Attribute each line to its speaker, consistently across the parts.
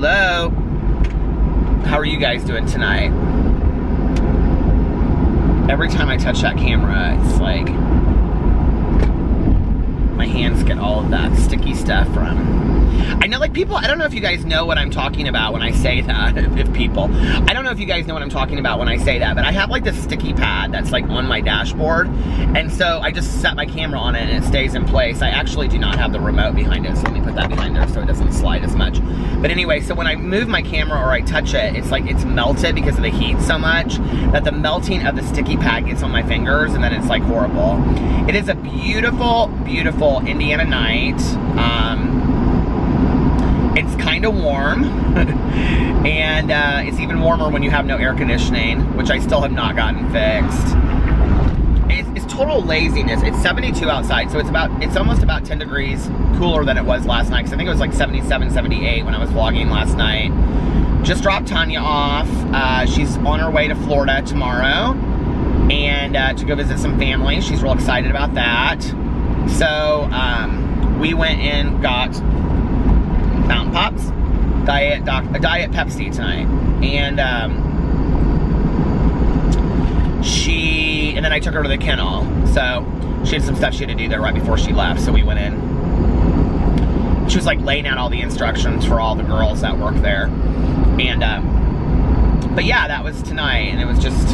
Speaker 1: Hello. How are you guys doing tonight? Every time I touch that camera, it's like my hands get all of that sticky stuff from. I know, like, people, I don't know if you guys know what I'm talking about when I say that. I don't know if you guys know what I'm talking about when I say that, but I have like this sticky pad that's like on my dashboard, and so I just set my camera on it and it stays in place. I actually do not have the remote behind it, so let me put that behind there so it doesn't slide as much. But anyway, so when I move my camera or I touch it, it's like it's melted because of the heat so much that the melting of the sticky pad gets on my fingers, and then it's like horrible. It is a beautiful, beautiful Indiana night. It's kind of warm, and it's even warmer when you have no air conditioning, which I still have not gotten fixed. It's total laziness. It's 72 outside, so it's almost about 10 degrees cooler than it was last night, because I think it was like 77, 78 when I was vlogging last night. Just dropped Tanya off. She's on her way to Florida tomorrow, and to go visit some family. She's real excited about that. So we went and got Fountain Pops, Diet Pepsi tonight, and then I took her to the kennel, so she had some stuff she had to do there right before she left, so we went in. She was like laying out all the instructions for all the girls that work there, and but yeah, that was tonight, and it was just,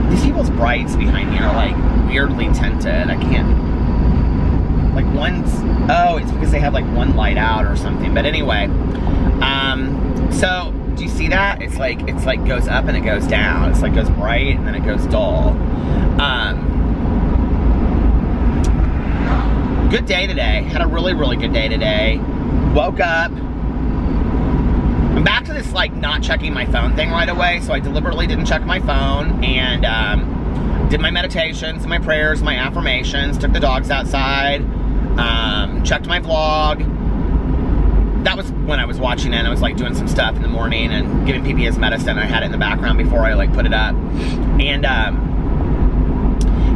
Speaker 1: these people's brights behind me are like weirdly tinted. I can't, like, one's, oh, it's because they have like one light out or something. But anyway, so do you see that? It's like goes up and it goes down. It's like goes bright and then it goes dull. Good day today. Had a really, really good day today. Woke up. I'm back to this like not checking my phone thing right away. So I deliberately didn't check my phone, and did my meditations, my prayers, my affirmations, took the dogs outside. Checked my vlog. That was when I was watching it. I was like doing some stuff in the morning and giving PP his medicine. I had it in the background before I like put it up. And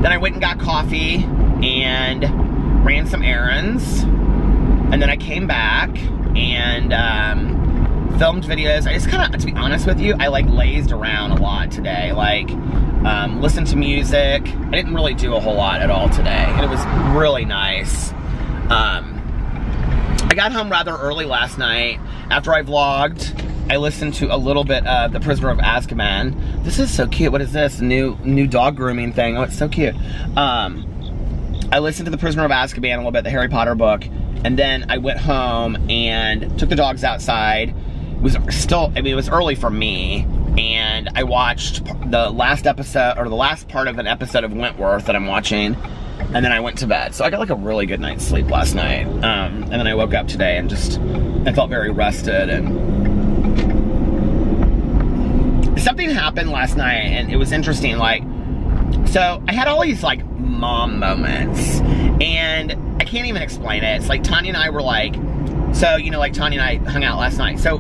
Speaker 1: then I went and got coffee and ran some errands. And then I came back and filmed videos. I just kind of, to be honest with you, I like lazed around a lot today. Like, listened to music. I didn't really do a whole lot at all today. And it was really nice. I got home rather early last night. After I vlogged, I listened to a little bit of The Prisoner of Azkaban. This is so cute. What is this? New dog grooming thing. Oh, it's so cute. I listened to The Prisoner of Azkaban, a little bit, the Harry Potter book, and then I went home and took the dogs outside. It was still, I mean, it was early for me, and I watched the last episode, or the last part of an episode of Wentworth that I'm watching, and then I went to bed. So I got like a really good night's sleep last night. And then I woke up today and just, I felt very rested. And something happened last night, and it was interesting. Like, so I had all these like mom moments, and I can't even explain it. It's like Tanya and I were like, so, you know, like Tanya and I hung out last night. So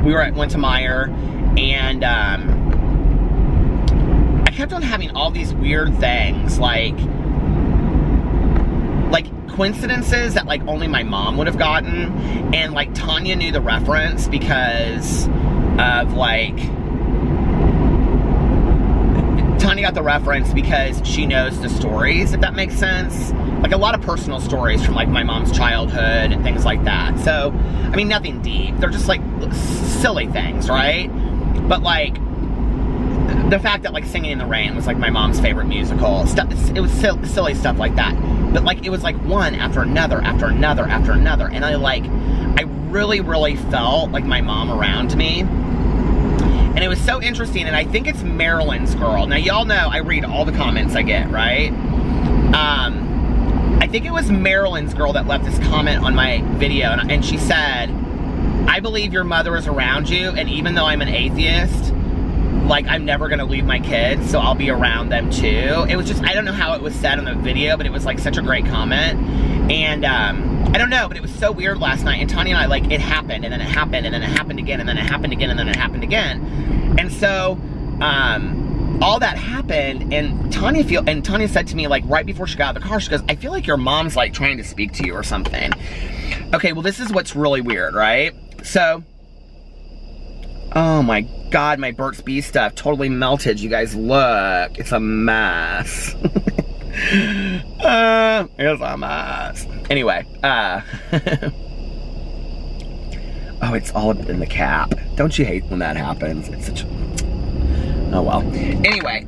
Speaker 1: we went to Meyer, and I kept on having all these weird things, like coincidences that like only my mom would have gotten, and like Tanya knew the reference because of like, Tanya got the reference because she knows the stories, if that makes sense. Like a lot of personal stories from like my mom's childhood and things like that. So, I mean, nothing deep. They're just like silly things, right? But like, the fact that like Singing in the Rain was like my mom's favorite musical, stuff, it was silly stuff like that. But like, it was like one after another, after another, after another. And I really, really felt like my mom around me. And it was so interesting, and I think it's Marilyn's girl. Now, y'all know I read all the comments I get, right? I think it was Marilyn's girl that left this comment on my video, and she said, I believe your mother is around you, and even though I'm an atheist, like, I'm never gonna leave my kids, so I'll be around them too. It was just, I don't know how it was said in the video, but it was like such a great comment. And I don't know, but it was so weird last night. And Tanya and I, like, it happened, and then it happened, and then it happened again, and then it happened again, and then it happened again. And so, all that happened, and Tanya said to me, like, right before she got out of the car, she goes, I feel like your mom's, like, trying to speak to you or something. Okay, well, this is what's really weird, right? So, oh my God, my Burt's Bees stuff totally melted. You guys, look, it's a mess. It's a mess. Anyway, oh, it's all in the cap. Don't you hate when that happens? It's such a... Oh, well. Anyway,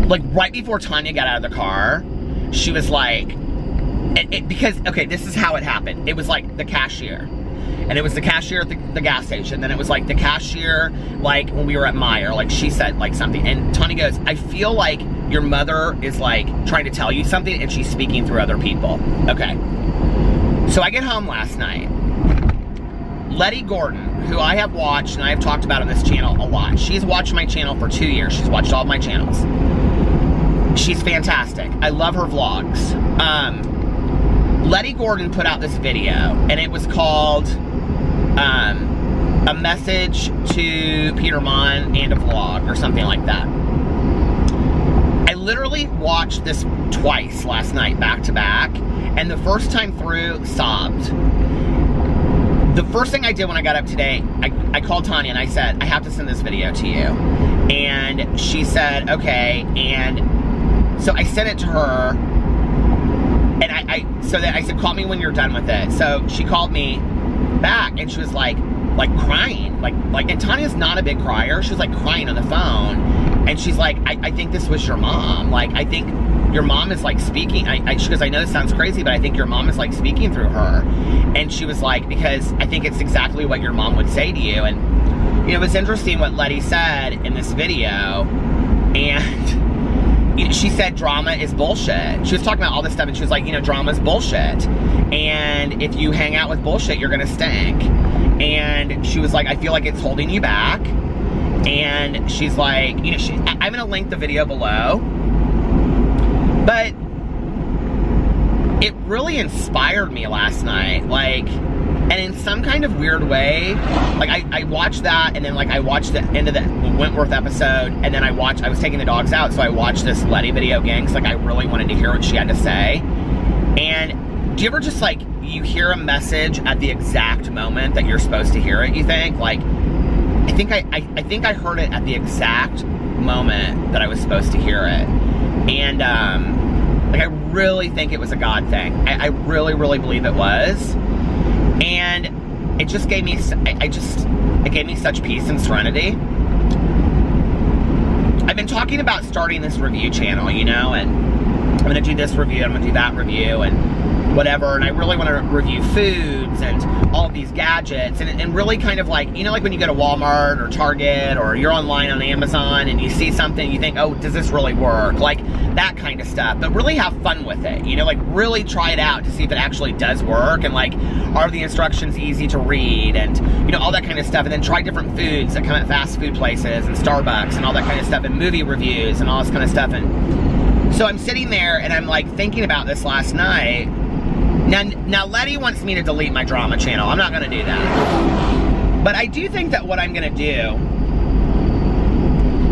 Speaker 1: like, right before Tanya got out of the car, she was like, because, okay, this is how it happened. It was like the cashier. And it was the cashier at the gas station. Then it was like the cashier, like, when we were at Meijer. Like, she said, like, something. And Tanya goes, I feel like your mother is, like, trying to tell you something, and she's speaking through other people. Okay. So I get home last night. Letty Gordon, who I have watched and I have talked about on this channel a lot. She's watched my channel for 2 years. She's watched all of my channels. She's fantastic. I love her vlogs. Letty Gordon put out this video, and it was called A Message to Peter Monn and a Vlog, or something like that. I literally watched this twice last night, back to back, and the first time through, sobbed. The first thing I did when I got up today, I called Tanya and I said, I have to send this video to you. And she said, okay. And so I sent it to her. And I said, call me when you're done with it. So she called me back, and she was like crying. And Tanya's not a big crier. She was like crying on the phone. And she's like, I think this was your mom. Like, I think your mom is like speaking. She goes, I know this sounds crazy, but I think your mom is like speaking through her. And she was like, because I think it's exactly what your mom would say to you. And, you know, it was interesting what Letty said in this video. And, you know, she said drama is bullshit. She was talking about all this stuff, and she was like, you know, drama is bullshit. And if you hang out with bullshit, you're gonna stink. And she was like, I feel like it's holding you back. And she's like, you know, I'm gonna link the video below. But it really inspired me last night, like, and in some kind of weird way, like, I watched that, and then, like, I watched the end of the Wentworth episode, and then I was taking the dogs out, so I watched this Letty video again, because, like, I really wanted to hear what she had to say. And do you ever just, like, you hear a message at the exact moment that you're supposed to hear it, you think? Like, I think I heard it at the exact moment that I was supposed to hear it. And, like, I really think it was a God thing. I really, really believe it was. And it just gave me, it gave me such peace and serenity. I've been talking about starting this review channel, you know, and I'm gonna do this review, I'm gonna do that review, and whatever, and I really want to review foods and all of these gadgets, and really kind of like, you know, like when you go to Walmart or Target, or you're online on Amazon and you see something, you think, oh, does this really work? Like, that kind of stuff, but really have fun with it, you know, like really try it out to see if it actually does work, and like, are the instructions easy to read, and, you know, all that kind of stuff, and then try different foods that come at fast food places and Starbucks and all that kind of stuff, and movie reviews and all this kind of stuff. And so I'm sitting there and I'm like thinking about this last night. Now Letty wants me to delete my drama channel. I'm not gonna do that. But I do think that what I'm gonna do,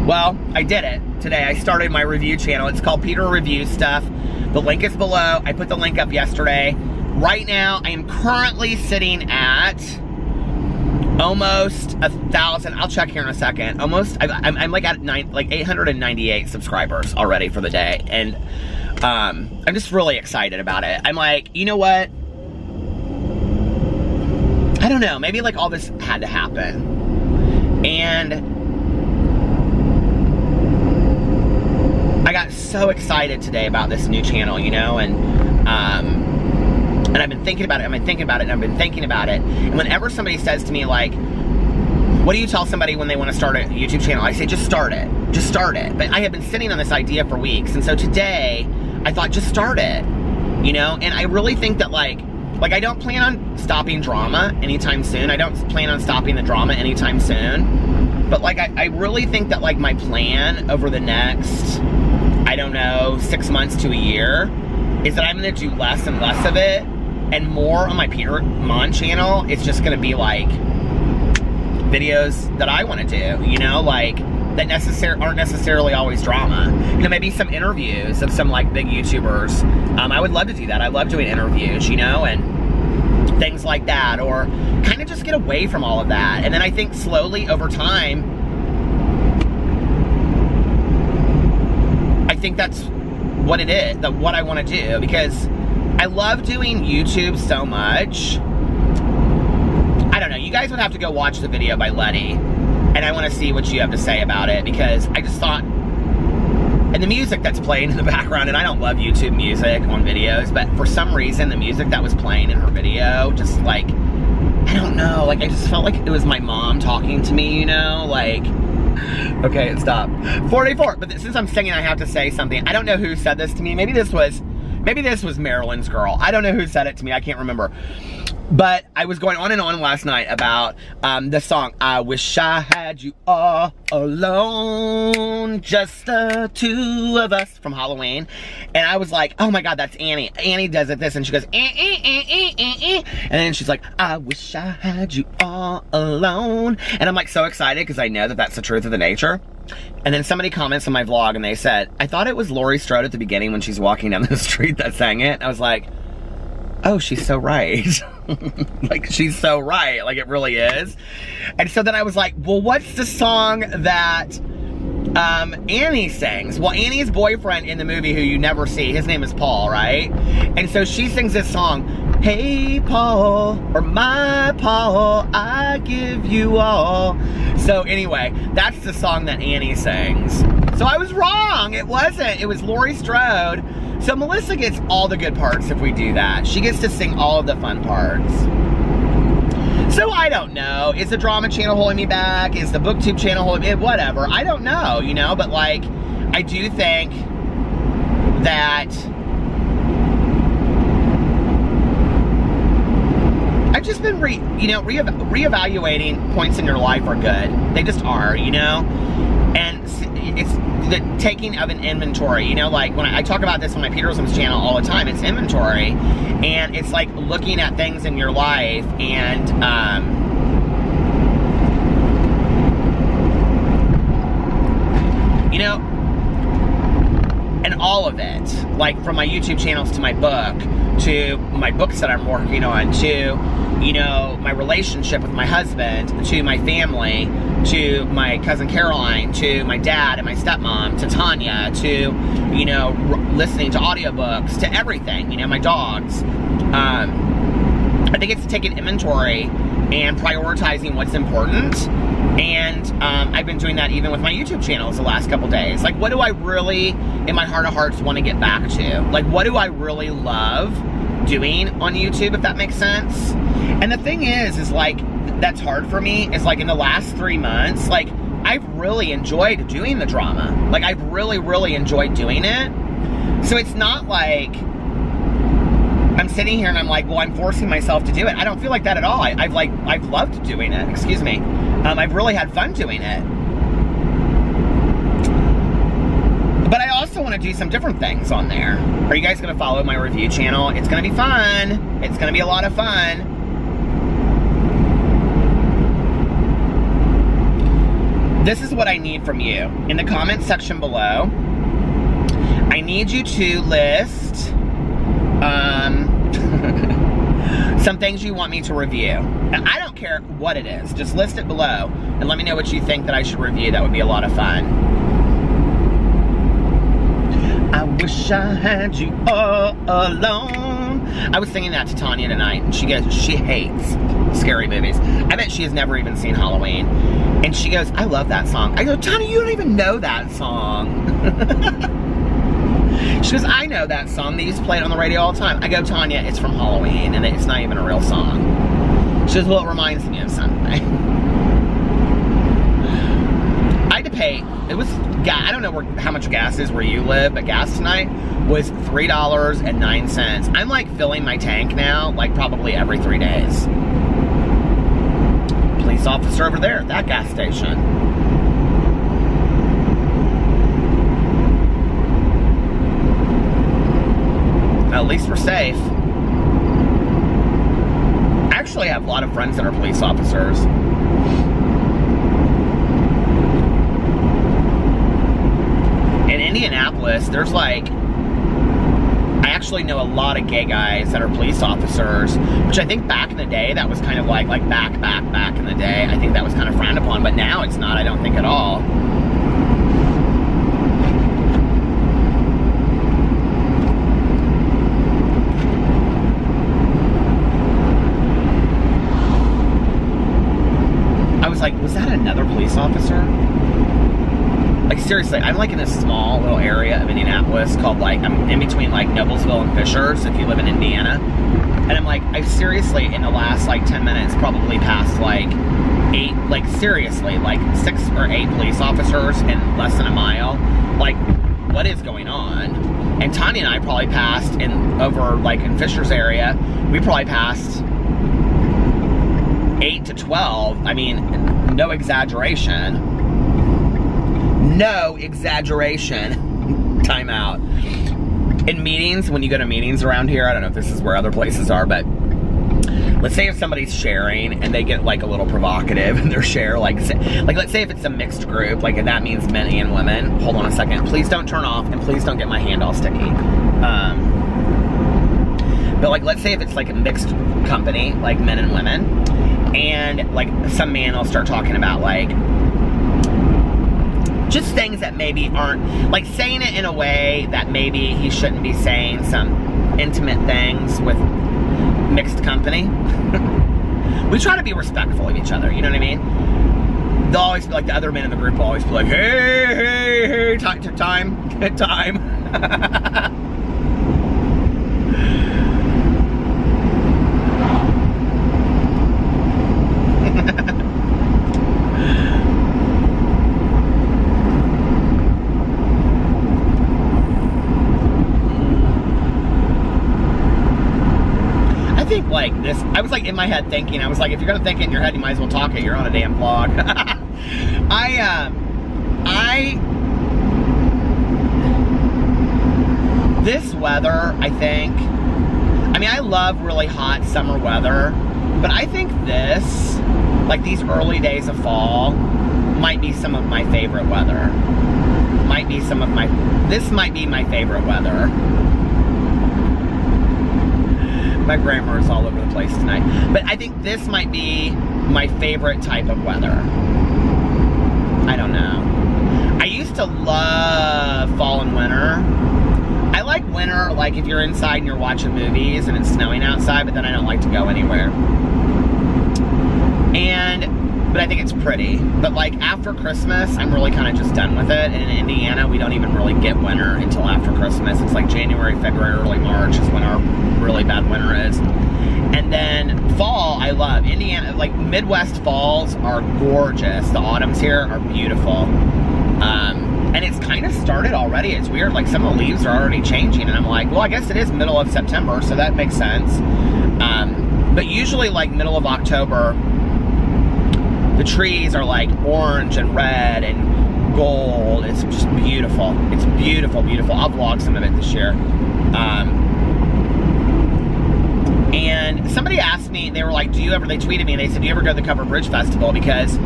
Speaker 1: well, I did it today. I started my review channel. It's called Peter Reviews Stuff. The link is below. I put the link up yesterday. Right now, I am currently sitting at almost 1,000. I'll check here in a second. Almost, I'm like at 898 subscribers already for the day. And I'm just really excited about it. I'm like, you know what? I don't know, maybe like all this had to happen. And I got so excited today about this new channel, you know, and I've been thinking about it, and I've been thinking about it, and I've been thinking about it. And whenever somebody says to me, like, what do you tell somebody when they want to start a YouTube channel? I say, just start it. Just start it. But I have been sitting on this idea for weeks, and so today, I thought, just start it, you know? And I really think that, like I don't plan on stopping drama anytime soon. I don't plan on stopping the drama anytime soon. But, like, I really think that, like, my plan over the next, I don't know, 6 months to a year is that I'm going to do less and less of it, and more on my Peter Monn channel. It's just going to be, like, videos that I want to do, you know? Like, that aren't necessarily always drama. You know, maybe some interviews of some like big YouTubers. I would love to do that. I love doing interviews, you know, and things like that, or kind of just get away from all of that. And then I think slowly over time, I think that's what it is, what I want to do, because I love doing YouTube so much. I don't know, you guys would have to go watch the video by Letty, and I want to see what you have to say about it, because I just thought, and the music that's playing in the background, and I don't love YouTube music on videos, but for some reason, the music that was playing in her video, just like, I don't know, like, I just felt like it was my mom talking to me, you know, like, okay, it stopped. 44, but since I'm singing, I have to say something. I don't know who said this to me. Maybe this was Marilyn's Girl. I don't know who said it to me. I can't remember. But I was going on and on last night about the song, I Wish I Had You All Alone, Just the Two of Us, from Halloween. And I was like, oh my God, that's Annie. Annie does it this, and she goes, and then she's like, I wish I had you all alone. And I'm like so excited because I know that that's the truth of the nature. And then somebody comments on my vlog and they said, I thought it was Laurie Strode at the beginning when she's walking down the street that sang it. I was like, oh, she's so right. Like, she's so right. Like, it really is. And so then I was like, well, what's the song that Annie sings? Well, Annie's boyfriend in the movie, who you never see, his name is Paul, right? And so she sings this song, hey Paul, or my Paul, I give you all. So anyway, that's the song that Annie sings. So I was wrong. It wasn't. It was Laurie Strode. So Melissa gets all the good parts if we do that. She gets to sing all of the fun parts. So I don't know. Is the drama channel holding me back? Is the booktube channel holding me? Whatever. I don't know, you know, but like, I do think that I've just been reevaluating points in your life are good. They just are, you know? And it's the taking of an inventory, you know, like when I talk about this on my Peterson's channel all the time, it's inventory, and it's like looking at things in your life and, you know, and all of it, like from my YouTube channels to my book, to my books that I'm working on, to, you know, my relationship with my husband, to my family, to my cousin Caroline, to my dad and my stepmom, to Tanya, to, you know, listening to audiobooks, to everything, you know, my dogs. I think it's taking inventory and prioritizing what's important. And I've been doing that even with my YouTube channels the last couple days. Like, what do I really, in my heart of hearts, want to get back to? Like, what do I really love doing on YouTube, if that makes sense? And the thing is like, that's hard for me, is like in the last 3 months, like, I've really enjoyed doing the drama. Like, I've really, really enjoyed doing it. So it's not like I'm sitting here and I'm like, well, I'm forcing myself to do it. I don't feel like that at all. I've loved doing it, excuse me. I've really had fun doing it. But I also want to do some different things on there. Are you guys going to follow my review channel? It's going to be fun. It's going to be a lot of fun. This is what I need from you. In the comment section below, I need you to list some things you want me to review. And I don't care what it is. Just list it below and let me know what you think that I should review. That would be a lot of fun. I wish I had you all alone. I was singing that to Tanya tonight, and she goes, she hates scary movies. I bet she has never even seen Halloween. And she goes, I love that song. I go, Tanya, you don't even know that song. She goes, I know that song. They used to play it on the radio all the time. I go, Tanya, it's from Halloween, and it's not even a real song. She goes, well, it reminds me of something. I had to pay, it was, I don't know how much gas is where you live, but gas tonight was $3.09. I'm like filling my tank now, like probably every 3 days. Police officer over there at that gas station. At least we're safe. I actually have a lot of friends that are police officers. Indianapolis, there's like, I actually know a lot of gay guys that are police officers, which I think back in the day, that was kind of like back in the day, I think that was kind of frowned upon, but now it's not, I don't think at all. I was like, was that another police officer? Like, seriously, I'm like in a small little area of Indianapolis called like, I'm in between like Noblesville and Fishers, if you live in Indiana. And I'm like, I've seriously, in the last like 10 minutes, probably passed like 8, like seriously, like 6 or 8 police officers in less than a mile. Like, what is going on? And Tanya and I probably passed over like in Fishers area, we probably passed 8 to 12. I mean, no exaggeration. No exaggeration. Time out. In meetings, when you go to meetings around here, I don't know if this is where other places are, but let's say if somebody's sharing and they get like a little provocative in their share, like let's say if it's a mixed group, like that means men and women. Hold on a second. Please don't turn off, and please don't get my hand all sticky. But like, let's say if it's like a mixed company, like men and women, and like some man will start talking about like just things that maybe aren't, like saying it in a way that maybe he shouldn't be saying, some intimate things with mixed company. We try to be respectful of each other, you know what I mean? They'll always be like, the other men in the group will always be like, hey, time. Like this, I was like in my head thinking, I was like, if you're gonna think it in your head, you might as well talk it. You're on a damn vlog. This weather, I think, I mean, I love really hot summer weather, but I think this, like these early days of fall, might be some of my favorite weather. This might be my favorite weather. My grammar is all over the place tonight. But I think this might be my favorite type of weather. I don't know. I used to love fall and winter. I like winter, like if you're inside and you're watching movies and it's snowing outside, but then I don't like to go anywhere. But I think it's pretty. But like after Christmas, I'm really kind of just done with it. And in Indiana, we don't even really get winter until after Christmas. It's like January, February, early March is when our really bad winter is. And then fall, I love. Indiana, like Midwest falls are gorgeous. The autumns here are beautiful. And it's kind of started already. It's weird, like some of the leaves are already changing. And I'm like, well, I guess it is middle of September, so that makes sense. But usually like middle of October, the trees are like orange and red and gold. It's just beautiful. It's beautiful, beautiful. I'll vlog some of it this year. And somebody asked me, they were like, they tweeted me and they said, do you ever go to the Covered Bridge Festival? Because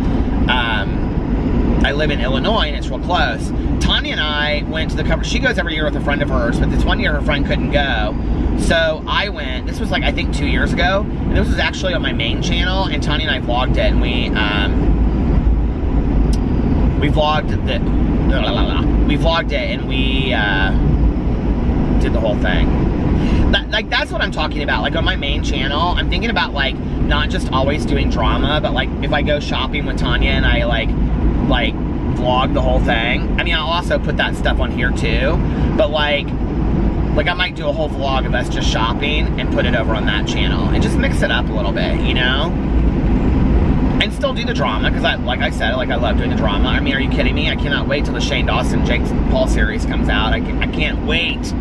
Speaker 1: I live in Illinois and it's real close. Tanya and I went to the Covered, she goes every year with a friend of hers, but this one year her friend couldn't go. So I went, this was like, I think 2 years ago, and this was actually on my main channel, and Tanya and I vlogged it, and we vlogged it, and we did the whole thing. Like, that's what I'm talking about. Like, on my main channel, I'm thinking about, like, not just always doing drama, but, like, if I go shopping with Tanya and I, like, vlog the whole thing. I mean, I'll also put that stuff on here, too. But, like I might do a whole vlog of us just shopping and put it over on that channel. And just mix it up a little bit, you know? And still do the drama, because like I said, like I love doing the drama. I mean, are you kidding me? I cannot wait till the Shane Dawson, Jake Paul series comes out. I can't wait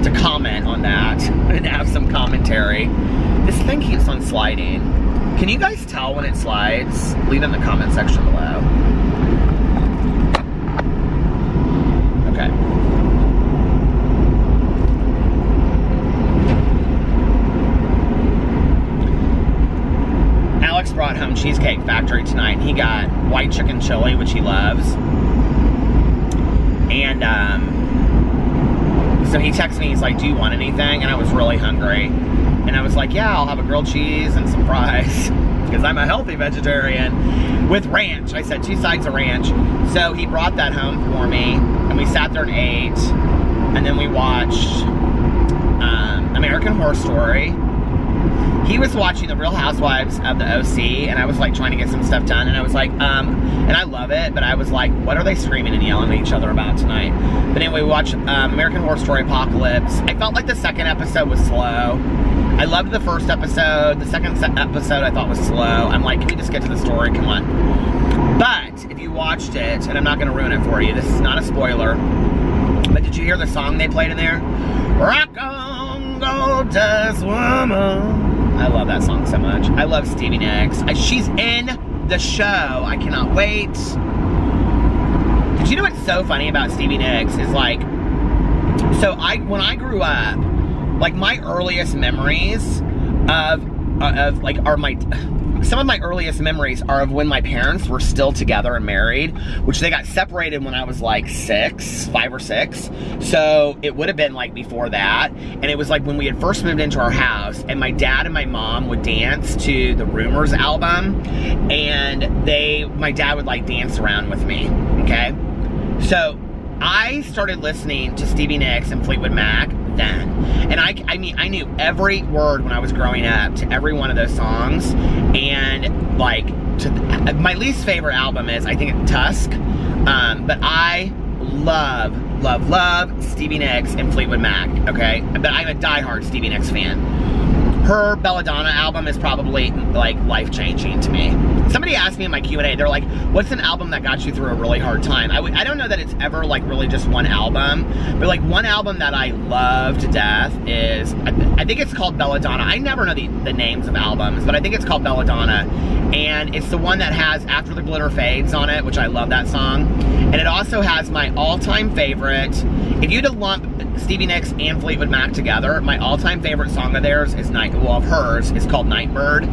Speaker 1: to comment on that and have some commentary. This thing keeps on sliding. Can you guys tell when it slides? Leave it in the comment section below. Okay. Alex brought home Cheesecake Factory tonight, and he got white chicken chili, which he loves. And So he texted me, he's like, do you want anything? And I was really hungry. And I was like, yeah, I'll have a grilled cheese and some fries. Because I'm a healthy vegetarian. With ranch. I said 2 sides of ranch. So he brought that home for me. And we sat there and ate. And then we watched American Horror Story. He was watching The Real Housewives of the OC, and I was like trying to get some stuff done, and I was like, and I love it, but I was like, what are they screaming and yelling at each other about tonight? But anyway, we watched American Horror Story Apocalypse. I felt like the second episode was slow. I loved the first episode. The second episode I thought was slow. I'm like, can we just get to the story? Come on. But if you watched it, and I'm not going to ruin it for you, this is not a spoiler, but did you hear the song they played in there? Rock on, gorgeous woman. I love that song so much. I love Stevie Nicks. She's in the show. I cannot wait. Did you know what's so funny about Stevie Nicks is like, so when I grew up, like my earliest memories some of my earliest memories are of when my parents were still together and married, which they got separated when I was like 5 or 6. So it would have been like before that. And it was like when we had first moved into our house, and my dad and my mom would dance to the Rumors album, and my dad would like dance around with me, okay? So I started listening to Stevie Nicks and Fleetwood Mac then. And I mean, I knew every word when I was growing up to every one of those songs. And like, my least favorite album is, I think, Tusk. But I love Stevie Nicks and Fleetwood Mac, okay? But I'm a diehard Stevie Nicks fan. Her Belladonna album is probably like life-changing to me. Somebody asked me in my Q&A, they're like, what's an album that got you through a really hard time? I don't know that it's ever like really just one album, but like one album that I love to death is, I think it's called Belladonna. I never know the names of albums, but I think it's called Belladonna. And it's the one that has After the Glitter Fades on it, which I love that song. And it also has my all-time favorite, if you had to lump Stevie Nicks and Fleetwood Mac together, my all-time favorite song of theirs is of hers is called Nightbird.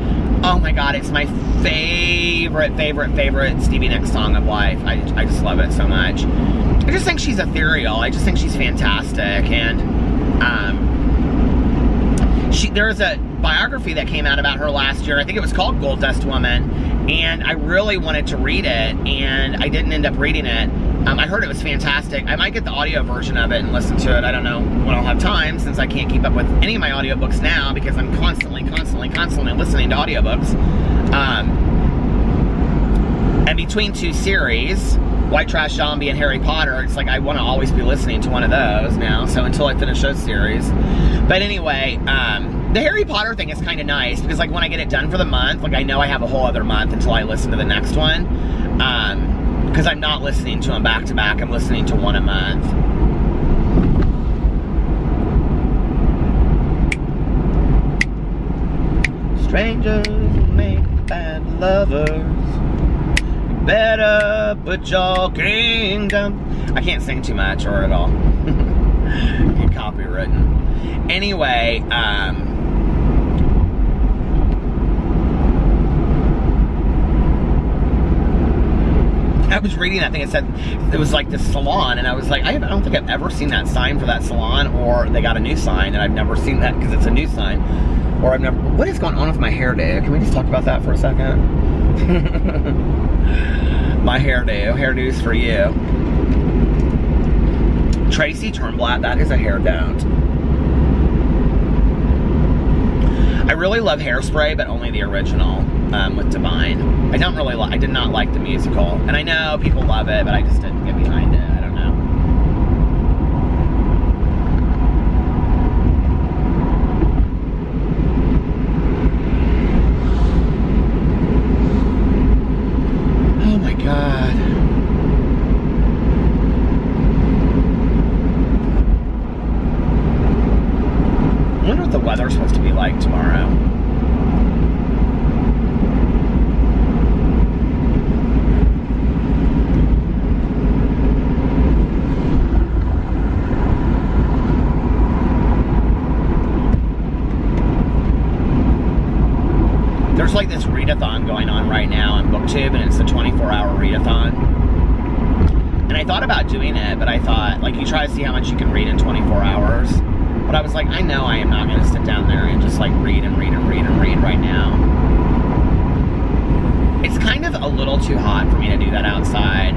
Speaker 1: Oh my God, it's my favorite Stevie Nicks song of life. I just love it so much. I just think she's ethereal. I just think she's fantastic. And there's a biography that came out about her last year. I think it was called Gold Dust Woman. And I really wanted to read it, and I didn't end up reading it. I heard it was fantastic. I might get the audio version of it and listen to it. I don't know when I'll have time, since I can't keep up with any of my audiobooks now because I'm constantly listening to audiobooks. And between 2 series, White Trash Zombie and Harry Potter, it's like I want to always be listening to one of those now, so until I finish those series. But anyway, the Harry Potter thing is kind of nice because like when I get it done for the month, like I know I have a whole other month until I listen to the next one. Because I'm not listening to them back to back, I'm listening to one a month. Strangers make bad lovers. You better put your kingdom. I can't sing too much or at all. Get copywritten. Anyway, I was reading that thing, it said it was like this salon, and I was like, I don't think I've ever seen that sign for that salon, or they got a new sign, and I've never seen that because it's a new sign, or I've never, what is going on with my hairdo? Can we just talk about that for a second? My hairdo's for you. Tracy Turnblatt, that is a hair don't. I really love Hairspray, but only the original with Divine. I did not like the musical. And I know people love it, but I just didn't get behind it. I don't know. Oh my God. I wonder what the weather's supposed to be like tomorrow. There's like this readathon going on right now on BookTube, and it's a 24-hour readathon. And I thought about doing it, but I thought, like, you try to see how much you can read in 24 hours. But I was like, I know I am not going to sit down there and just, like, read and read and read and read right now. It's kind of a little too hot for me to do that outside.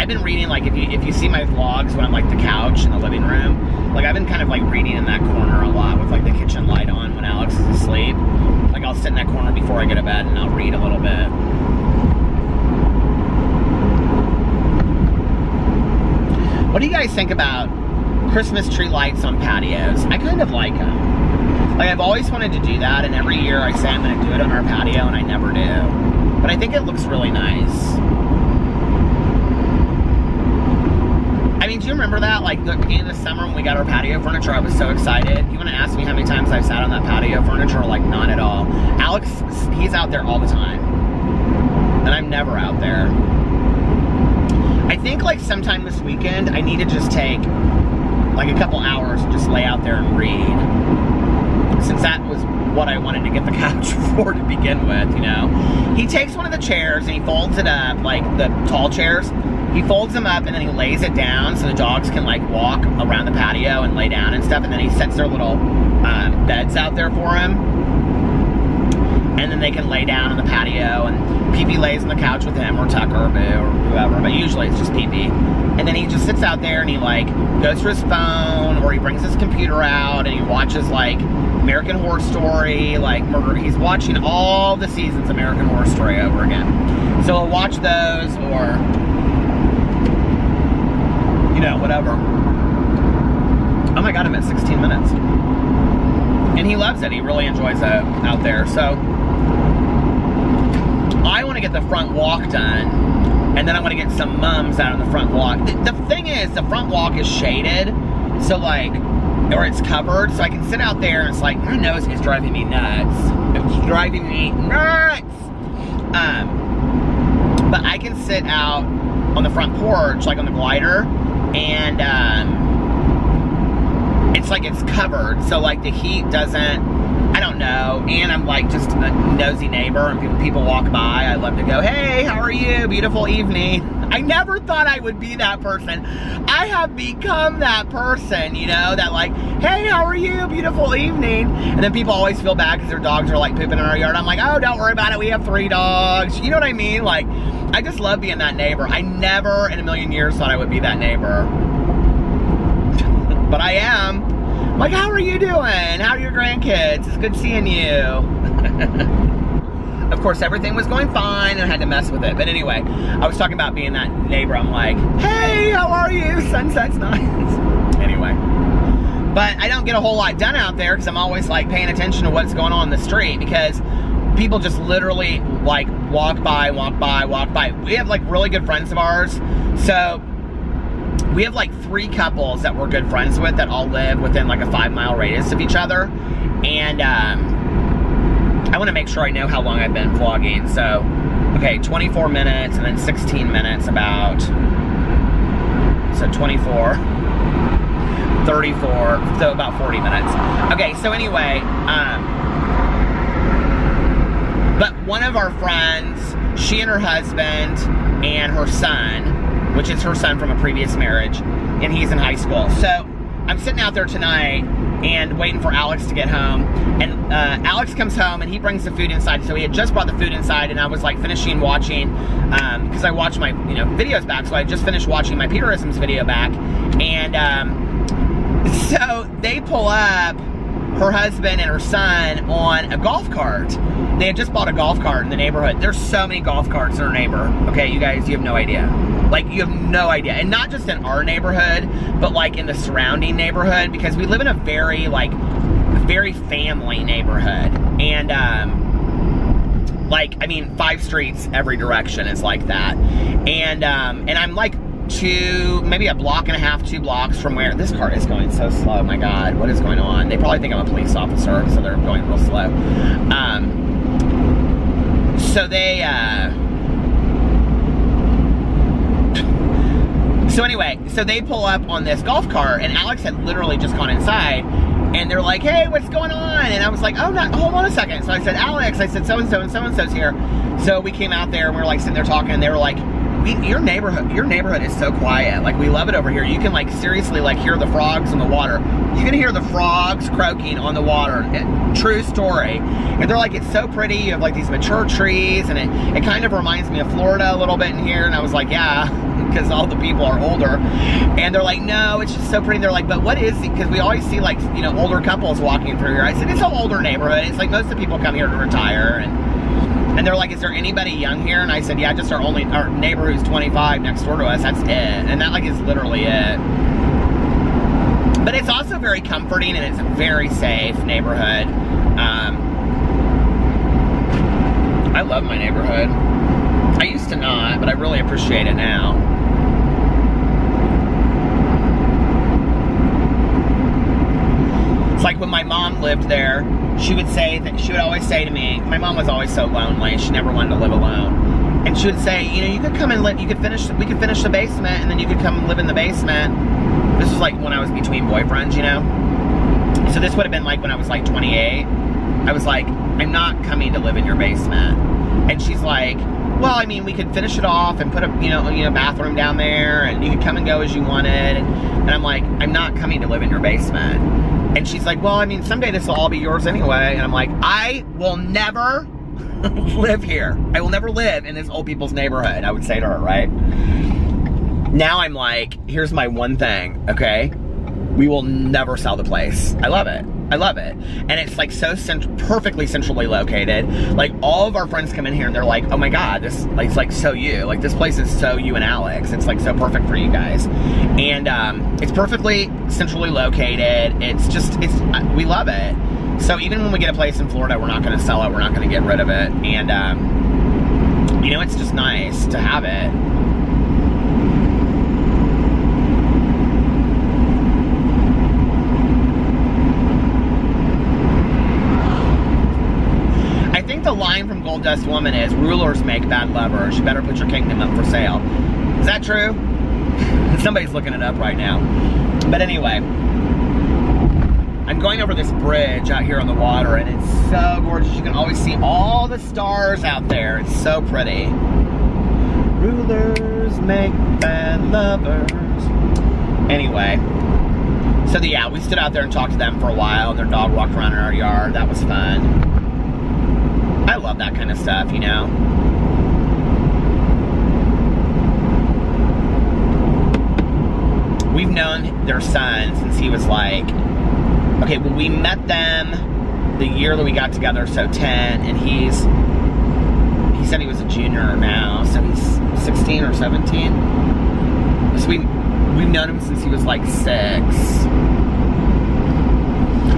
Speaker 1: I've been reading, like, if you see my vlogs when I'm, like, the couch in the living room, like, I've been kind of, like, reading in that corner a lot with, like, the kitchen light on when Alex is asleep. Like, I'll sit in that corner before I go to bed and I'll read a little bit. What do you guys think about Christmas tree lights on patios? I kind of like them. Like, I've always wanted to do that, and every year I say I'm going to do it on our patio, and I never do. But I think it looks really nice. I mean, do you remember that? Like, the beginning of the summer when we got our patio furniture, I was so excited. You want to ask me how many times I've sat on that patio furniture? Like, none at all. Alex, he's out there all the time. And I'm never out there. I think, like, sometime this weekend, I need to just take, like, a couple hours and just lay out there and read. Since that was what I wanted to get the couch for to begin with, you know. He takes one of the chairs and he folds it up, like the tall chairs. He folds them up and then he lays it down so the dogs can, like, walk around the patio and lay down and stuff. And then he sets their little beds out there for him. And then they can lay down on the patio, and Pee-Pee lays on the couch with him, or Tucker, or Boo, or whoever, but usually it's just Pee-Pee. And then he just sits out there and he, like, goes through his phone, or he brings his computer out and he watches, like, American Horror Story, like murder. He's watching all the seasons of American Horror Story over again. So he'll watch those, or, you know, whatever. Oh my God, I'm at 16 minutes. And he loves it. He really enjoys it out there. So I want to get the front walk done, and then I want to get some mums out on the front walk. The thing is, the front walk is shaded, so, like, or it's covered, so I can sit out there and it's like, my nose is driving me nuts. It's driving me nuts. But I can sit out on the front porch, like on the glider, and it's like it's covered, so, like, the heat doesn't, I don't know, and I'm, like, just a nosy neighbor, and people walk by, I love to go, hey, how are you, beautiful evening. I never thought I would be that person. I have become that person, you know, that, like, hey, how are you, beautiful evening. And then people always feel bad because their dogs are, like, pooping in our yard. I'm like, oh, don't worry about it, we have 3 dogs. You know what I mean? Like, I just love being that neighbor. I never in a million years thought I would be that neighbor. But I am. Like, how are you doing? How are your grandkids? It's good seeing you. Of course, everything was going fine, and I had to mess with it. But anyway, I was talking about being that neighbor. I'm like, hey, how are you? Sunset's nice. Anyway. But I don't get a whole lot done out there because I'm always, like, paying attention to what's going on in the street, because people just literally, like, walk by, walk by, walk by. We have, like, really good friends of ours. So we have, like, 3 couples that we're good friends with that all live within, like, a 5-mile radius of each other. And I want to make sure I know how long I've been vlogging. So, okay, 24 minutes and then 16 minutes about. So 24, 34, so about 40 minutes. Okay, so anyway, but one of our friends, she and her husband and her son, which is her son from a previous marriage, and he's in high school. So I'm sitting out there tonight and waiting for Alex to get home, and Alex comes home and he brings the food inside. So he had just brought the food inside, and I was, like, finishing watching, because I watched my, you know, videos back, so I just finished watching my Peterisms video back, and so they pull up, her husband and her son, on a golf cart. They had just bought a golf cart in the neighborhood. There's so many golf carts in our neighbor. Okay, you guys, you have no idea. Like, you have no idea. And not just in our neighborhood, but, like, in the surrounding neighborhood, because we live in a very, like, very family neighborhood. And, like, I mean, 5 streets every direction is like that. And I'm, like, maybe a block and a half, 2 blocks from where this car is going so slow. My God, what is going on? They probably think I'm a police officer, so they're going real slow. So they, so anyway, so they pull up on this golf cart, and Alex had literally just gone inside, And they're like, hey, what's going on? And I was like, oh, hold on a second. So I said, Alex, I said, so-and-so and so-and-so's here. So we came out there and we were like sitting there talking, and they were like, your neighborhood is so quiet. Like, we love it over here. You can like seriously like hear the frogs in the water. You can hear the frogs croaking on the water. True story. And they're like, it's so pretty. You have like these mature trees, and it kind of reminds me of Florida a little bit in here. And I was like, yeah, because all the people are older. And they're like, no, it's just so pretty. They're like, but what is it? Because we always see like, you know, older couples walking through here. I said, it's an older neighborhood. It's like most of the people come here to retire. And they're like, is there anybody young here? And I said, yeah, just our neighbor who's 25 next door to us. That's it. And that like is literally it. But it's also very comforting, and it's a very safe neighborhood. I love my neighborhood. I used to not, but I really appreciate it now. It's like when my mom lived there, she would always say to me, my mom was always so lonely, she never wanted to live alone. And she would say, you know, you could come and live, we could finish the basement, and then you could come and live in the basement. This was like when I was between boyfriends, you know? So this would have been like when I was like 28. I was like, I'm not coming to live in your basement. And she's like, well, I mean, we could finish it off and put a, you know, bathroom down there, and you could come and go as you wanted. And I'm like, I'm not coming to live in your basement. And she's like, well, I mean, someday this will all be yours anyway. And I'm like, I will never live here. I will never live in this old people's neighborhood, I would say to her, right? Now I'm like, here's my one thing, okay? We will never sell the place. I love it. I love it. And it's like so perfectly centrally located. Like, all of our friends come in here and they're like, oh my God, this like, it's like so you. Like, this place is so you and Alex. It's like so perfect for you guys. And it's perfectly centrally located. It's just, we love it. So even when we get a place in Florida, we're not going to sell it. We're not going to get rid of it. And, you know, it's just nice to have it. I think the line from Gold Dust Woman is, rulers make bad lovers. You better put your kingdom up for sale. Is that true? Somebody's looking it up right now. But anyway, I'm going over this bridge out here on the water, and it's so gorgeous. You can always see all the stars out there. It's so pretty. Rulers make bad lovers. Anyway, so yeah, we stood out there and talked to them for a while, and their dog walked around in our yard. That was fun. I love that kind of stuff, you know? We've known their son since he was like, okay, well, we met them the year that we got together, so 10, and he said he was a junior now, so he's 16 or 17. So we've known him since he was like 6.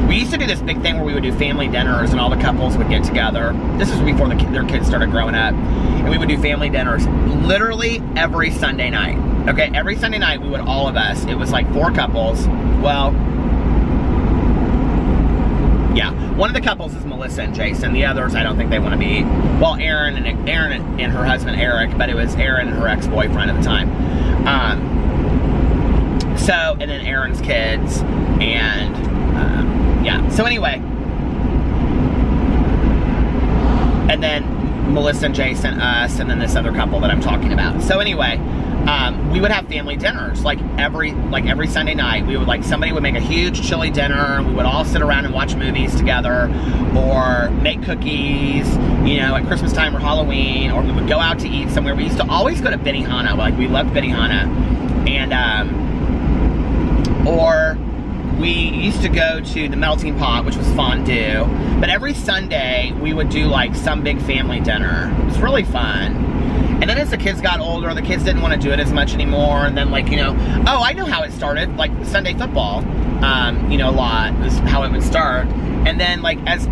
Speaker 1: We used to do this big thing where we would do family dinners, and all the couples would get together. This is before their kids started growing up. And we would do family dinners literally every Sunday night. Okay, every Sunday night we would, all of us, it was like 4 couples. Well, yeah, one of the couples is Melissa and Jason. The others, I don't think they want to be. Well, Erin and her husband Eric, but it was Erin and her ex-boyfriend at the time. And then Erin's kids, and yeah. So anyway, and then Melissa and Jason, us, and then this other couple that I'm talking about. So anyway, we would have family dinners like every Sunday night. We would somebody would make a huge chili dinner, and we would all sit around and watch movies together, or make cookies, you know, at Christmas time or Halloween, or we would go out to eat somewhere. We used to always go to Benihana. Like, we loved Benihana, and or we used to go to the Melting Pot, which was fondue. But every Sunday, we would do like some big family dinner. It was really fun. And then as the kids got older, the kids didn't want to do it as much anymore. And then, like, you know, oh, I know how it started. Like Sunday football, you know, a lot was how it would start. And then, like, as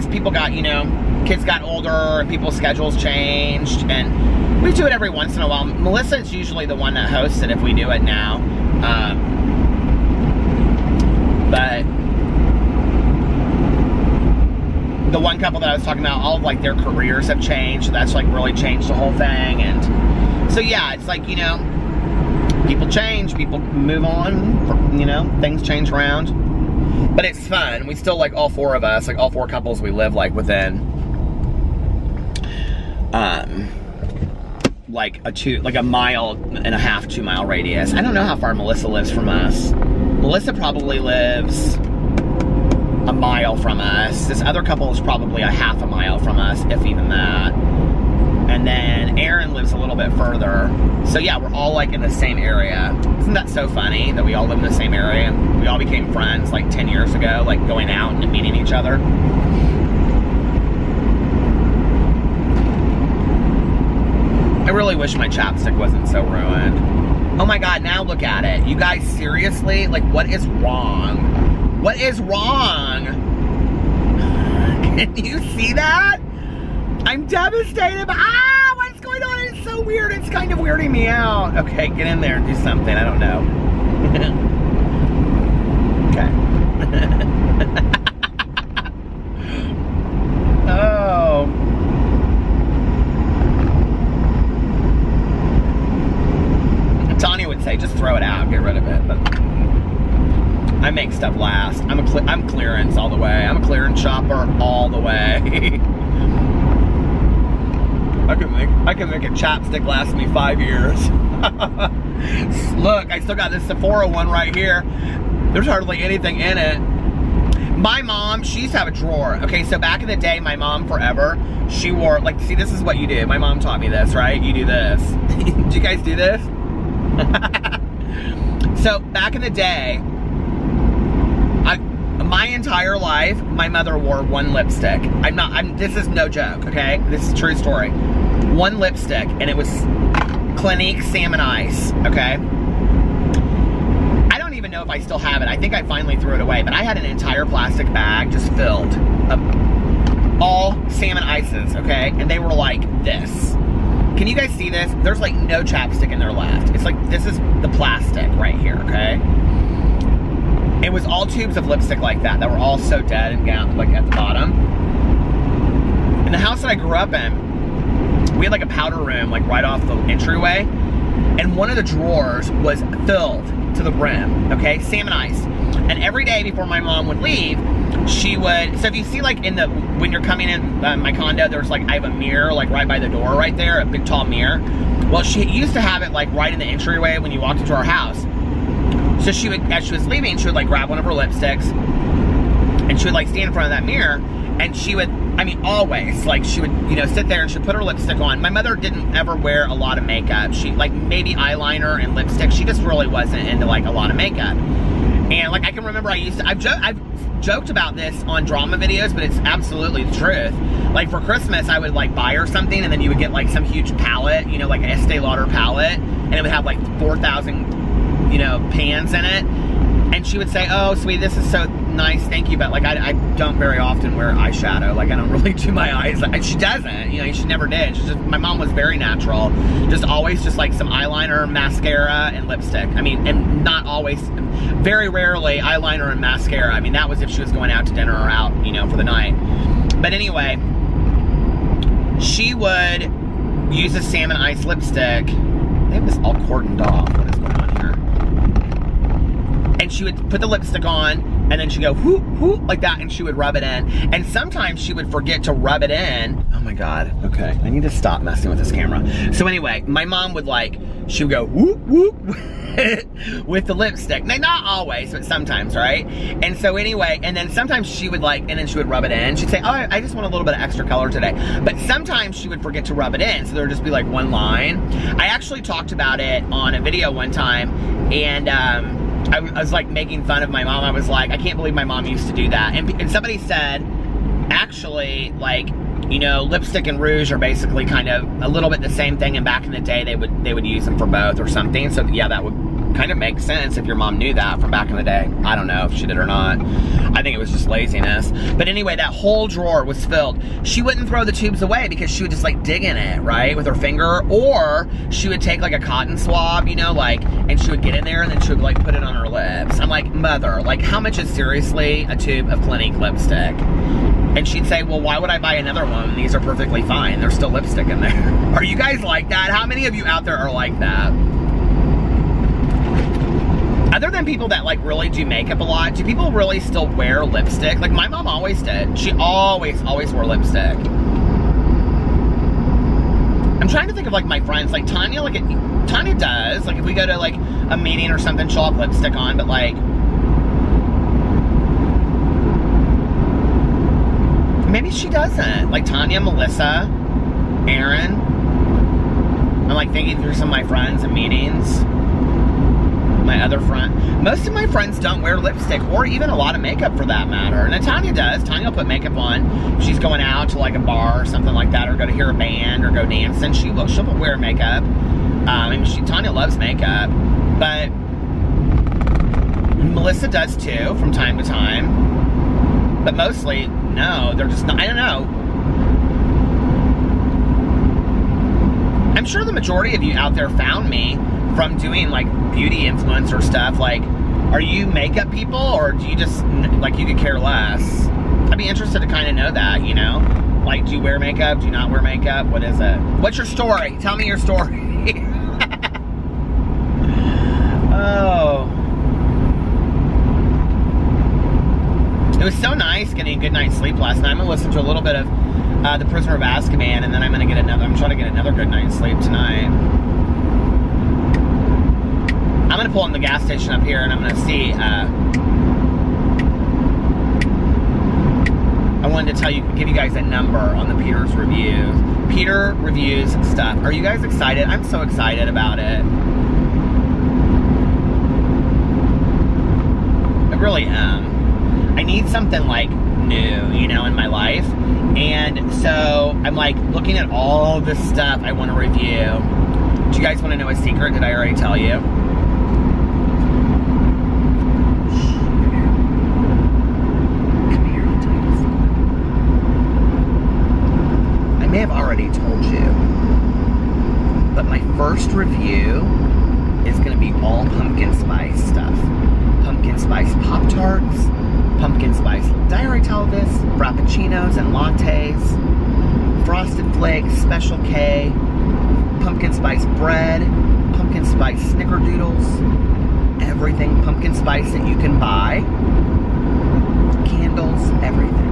Speaker 1: people got, you know, kids got older and people's schedules changed, and we do it every once in a while. Melissa is usually the one that hosts it if we do it now. But the one couple that I was talking about, all of like their careers have changed, so that's like really changed the whole thing. And so yeah, it's like, you know, people change, people move on, you know, things change around. But it's fun. We still, like, all four of us, like, all four couples, we live, like, within, like, a mile and a half, 2 mile radius. I don't know how far Melissa lives from us. Melissa probably lives a mile from us. This other couple is probably a half a mile from us, if even that. And then Aaron lives a little bit further. So yeah, we're all like in the same area. Isn't that so funny that we all live in the same area? We all became friends like 10 years ago, like going out and meeting each other. I really wish my chapstick wasn't so ruined. Oh my God, now look at it. You guys, seriously? Like, what is wrong? What is wrong? Can you see that? I'm devastated. Ah, what's going on? It's so weird. It's kind of weirding me out. Okay, get in there and do something. I don't know. Okay. Oh. Tanya would say, just throw it out, get rid of it. But I make stuff last. I'm clearance all the way. I'm a clearance shopper all the way. I can make a chapstick last me 5 years. Look, I still got this Sephora one right here. There's hardly anything in it. My mom, she used to have a drawer. Okay, so back in the day, my mom forever, she wore, like, see, this is what you do. My mom taught me this, right? You do this. Do you guys do this? So back in the day, my entire life, my mother wore one lipstick. This is no joke, okay? This is a true story. One lipstick, and it was Clinique Salmon Ice, okay? I don't even know if I still have it. I think I finally threw it away, but I had an entire plastic bag just filled of all salmon ices, okay? And they were like this. Can you guys see this? There's like no chapstick in there left. It's like, this is the plastic right here, okay? It was all tubes of lipstick like that were all so dead and down, like at the bottom. In the house that I grew up in, we had like a powder room like right off the entryway, and one of the drawers was filled to the brim, okay, salmon ice. And every day before my mom would leave, she would, so if you see like when you're coming in my condo, there's like, I have a mirror like right by the door right there, a big tall mirror. Well, she used to have it like right in the entryway when you walked into our house. So she would, as she was leaving, she would like grab one of her lipsticks and she would like stand in front of that mirror, and she would, I mean, always, like she would, you know, sit there and she'd put her lipstick on. My mother didn't ever wear a lot of makeup. She, like, maybe eyeliner and lipstick. She just really wasn't into like a lot of makeup. And like, I can remember I've joked about this on drama videos, but it's absolutely the truth. Like for Christmas, I would like buy her something, and then you would get like some huge palette, you know, like an Estee Lauder palette, and it would have like 4,000, you know, pans in it. And she would say, oh, sweetie, this is so nice, thank you, but like I don't very often wear eyeshadow. Like I don't really do my eyes. And she doesn't, you know, she never did. She's just, my mom was very natural. Just always just like some eyeliner, mascara, and lipstick. I mean, and not always, very rarely eyeliner and mascara. I mean, that was if she was going out to dinner or out, you know, for the night. But anyway, she would use a salmon ice lipstick. They have this all cordoned off. What is going on here? And she would put the lipstick on, and then she'd go whoop, whoop, like that, and she would rub it in. And sometimes she would forget to rub it in. Oh my God, okay. I need to stop messing with this camera. So anyway, my mom would like, she would go whoop, whoop, with the lipstick. Now, not always, but sometimes, right? And so anyway, and then sometimes she would like, and then she would rub it in. She'd say, oh, I just want a little bit of extra color today. But sometimes she would forget to rub it in, so there would just be like one line. I actually talked about it on a video one time, and I was like making fun of my mom. I was like, I can't believe my mom used to do that. And somebody said, actually, like, you know, lipstick and rouge are basically kind of a little bit the same thing, and back in the day they would use them for both or something. So yeah, that would kind of make sense if your mom knew that from back in the day. I don't know if she did or not. I think it was just laziness. But anyway, that whole drawer was filled. She wouldn't throw the tubes away because she would just like dig in it, right, with her finger, or she would take like a cotton swab, you know, like, and she would get in there and then she would like put it on her lips. I'm like, mother, like, how much is seriously a tube of Clinique lipstick? And she'd say, well, why would I buy another one? These are perfectly fine. There's still lipstick in there. Are you guys like that? How many of you out there are like that? Other than people that like really do makeup a lot, do people really still wear lipstick? Like my mom always did. She always wore lipstick. I'm trying to think of like my friends, like Tanya, Tanya does. Like if we go to like a meeting or something, she'll have lipstick on, but like, maybe she doesn't. Like Tanya, Melissa, Aaron. I'm like thinking through some of my friends and meetings. My other friend. Most of my friends don't wear lipstick or even a lot of makeup for that matter. And Tanya does. Tanya will put makeup on. If she's going out to like a bar or something like that, or go to hear a band or go dancing, she'll wear makeup. Tanya loves makeup. But Melissa does too from time to time. But mostly, no, they're just not, I don't know. I'm sure the majority of you out there found me from doing like beauty influencer stuff. Like, are you makeup people, or do you just, like, you could care less? I'd be interested to kind of know that, you know? Like, do you wear makeup? Do you not wear makeup? What is it? What's your story? Tell me your story. Oh. It was so nice getting a good night's sleep last night. I'm gonna listen to a little bit of The Prisoner of Azkaban, and then I'm trying to get another good night's sleep tonight. I'm gonna pull in the gas station up here, and I'm gonna see, I wanted to give you guys a number on the Peter's review. Peter reviews stuff. Are you guys excited? I'm so excited about it. I really am. I need something like new, you know, in my life. And so I'm like looking at all this stuff I want to review. Do you guys want to know a secret? Did I already tell you? Come here, I'll tell you a secret. I may have already told you, but my first review is going to be all pumpkin spice stuff. Pumpkin spice Pop-Tarts, pumpkin spice, did I already tell this? Frappuccinos and lattes, Frosted Flakes, Special K, pumpkin spice bread, pumpkin spice snickerdoodles, everything pumpkin spice that you can buy, candles, everything.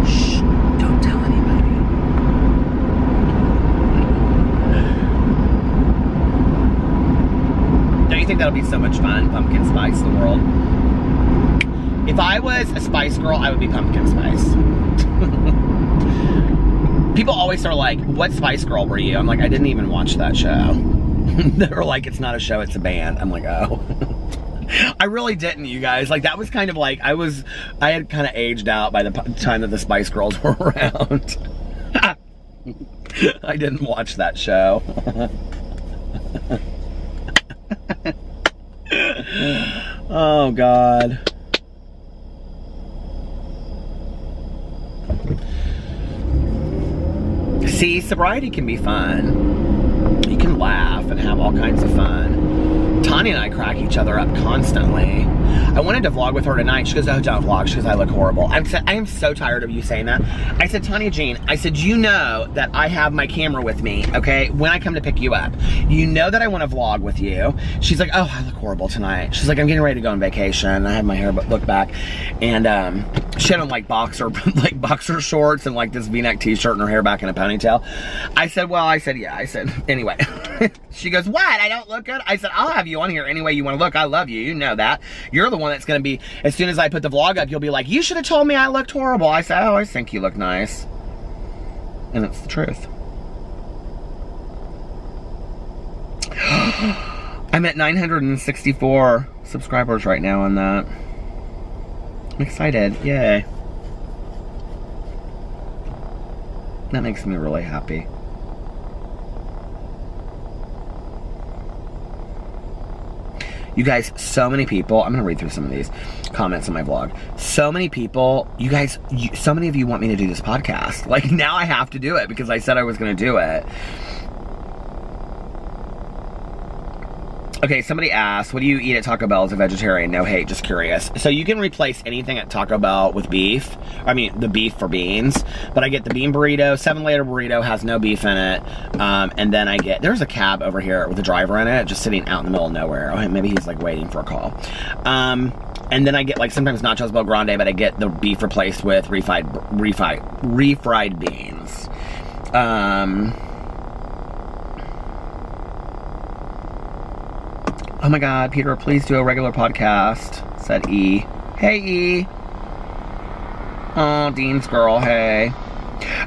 Speaker 1: Shh, don't tell anybody. Don't you think that'll be so much fun? Pumpkin spice the world. If I was a Spice Girl, I would be pumpkin spice. People always are like, what Spice Girl were you? I'm like, I didn't even watch that show. They're like, it's not a show, it's a band. I'm like, oh. I really didn't, you guys. Like, that was kind of like, I had kind of aged out by the time that the Spice Girls were around. I didn't watch that show. Oh, God. See, sobriety can be fun. You can laugh and have all kinds of fun. Tanya and I crack each other up constantly. I wanted to vlog with her tonight. She goes, oh, don't vlog. She goes, I look horrible. I am so tired of you saying that. I said, Tanya Jean, I said, you know that I have my camera with me, okay, when I come to pick you up. You know that I want to vlog with you. She's like, oh, I look horrible tonight. She's like, I'm getting ready to go on vacation. I have my hair look back. And she had on like boxer shorts and like this V-neck t-shirt and her hair back in a ponytail. I said, well, yeah. I said, anyway. She goes, what? I don't look good? I said, I'll have you on here any way you want to look. I love you. You know that. You're the one that's going to be, as soon as I put the vlog up, you'll be like, you should have told me I looked horrible. I said, oh, I think you look nice. And it's the truth. I'm at 964 subscribers right now on that. I'm excited. Yay. That makes me really happy. You guys, so many people, I'm gonna read through some of these comments on my vlog. So many people, you guys, so many of you want me to do this podcast. Like, now I have to do it because I said I was gonna do it. Okay, somebody asked, what do you eat at Taco Bell as a vegetarian? No hate, just curious. So you can replace anything at Taco Bell with beef. I mean, the beef for beans. But I get the bean burrito, 7-layer burrito, has no beef in it. And then I get, there's a cab over here with a driver in it, just sitting out in the middle of nowhere. Oh, maybe he's like waiting for a call. And then I get like sometimes nachos Bel Grande, but I get the beef replaced with refried beans. Oh my God, Peter, please do a regular podcast, said E. Hey, E. Oh, Dean's girl, hey.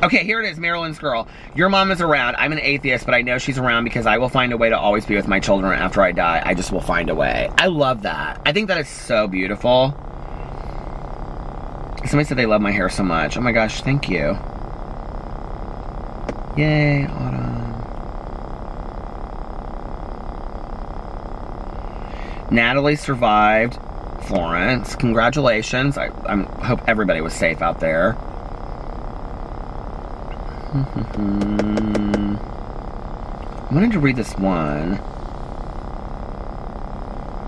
Speaker 1: Okay, here it is, Marilyn's girl. Your mom is around. I'm an atheist, but I know she's around because I will find a way to always be with my children after I die. I just will find a way. I love that. I think that is so beautiful. Somebody said they love my hair so much. Oh my gosh, thank you. Yay, Autumn. Natalie survived Florence. Congratulations. I hope everybody was safe out there. I wanted to read this one.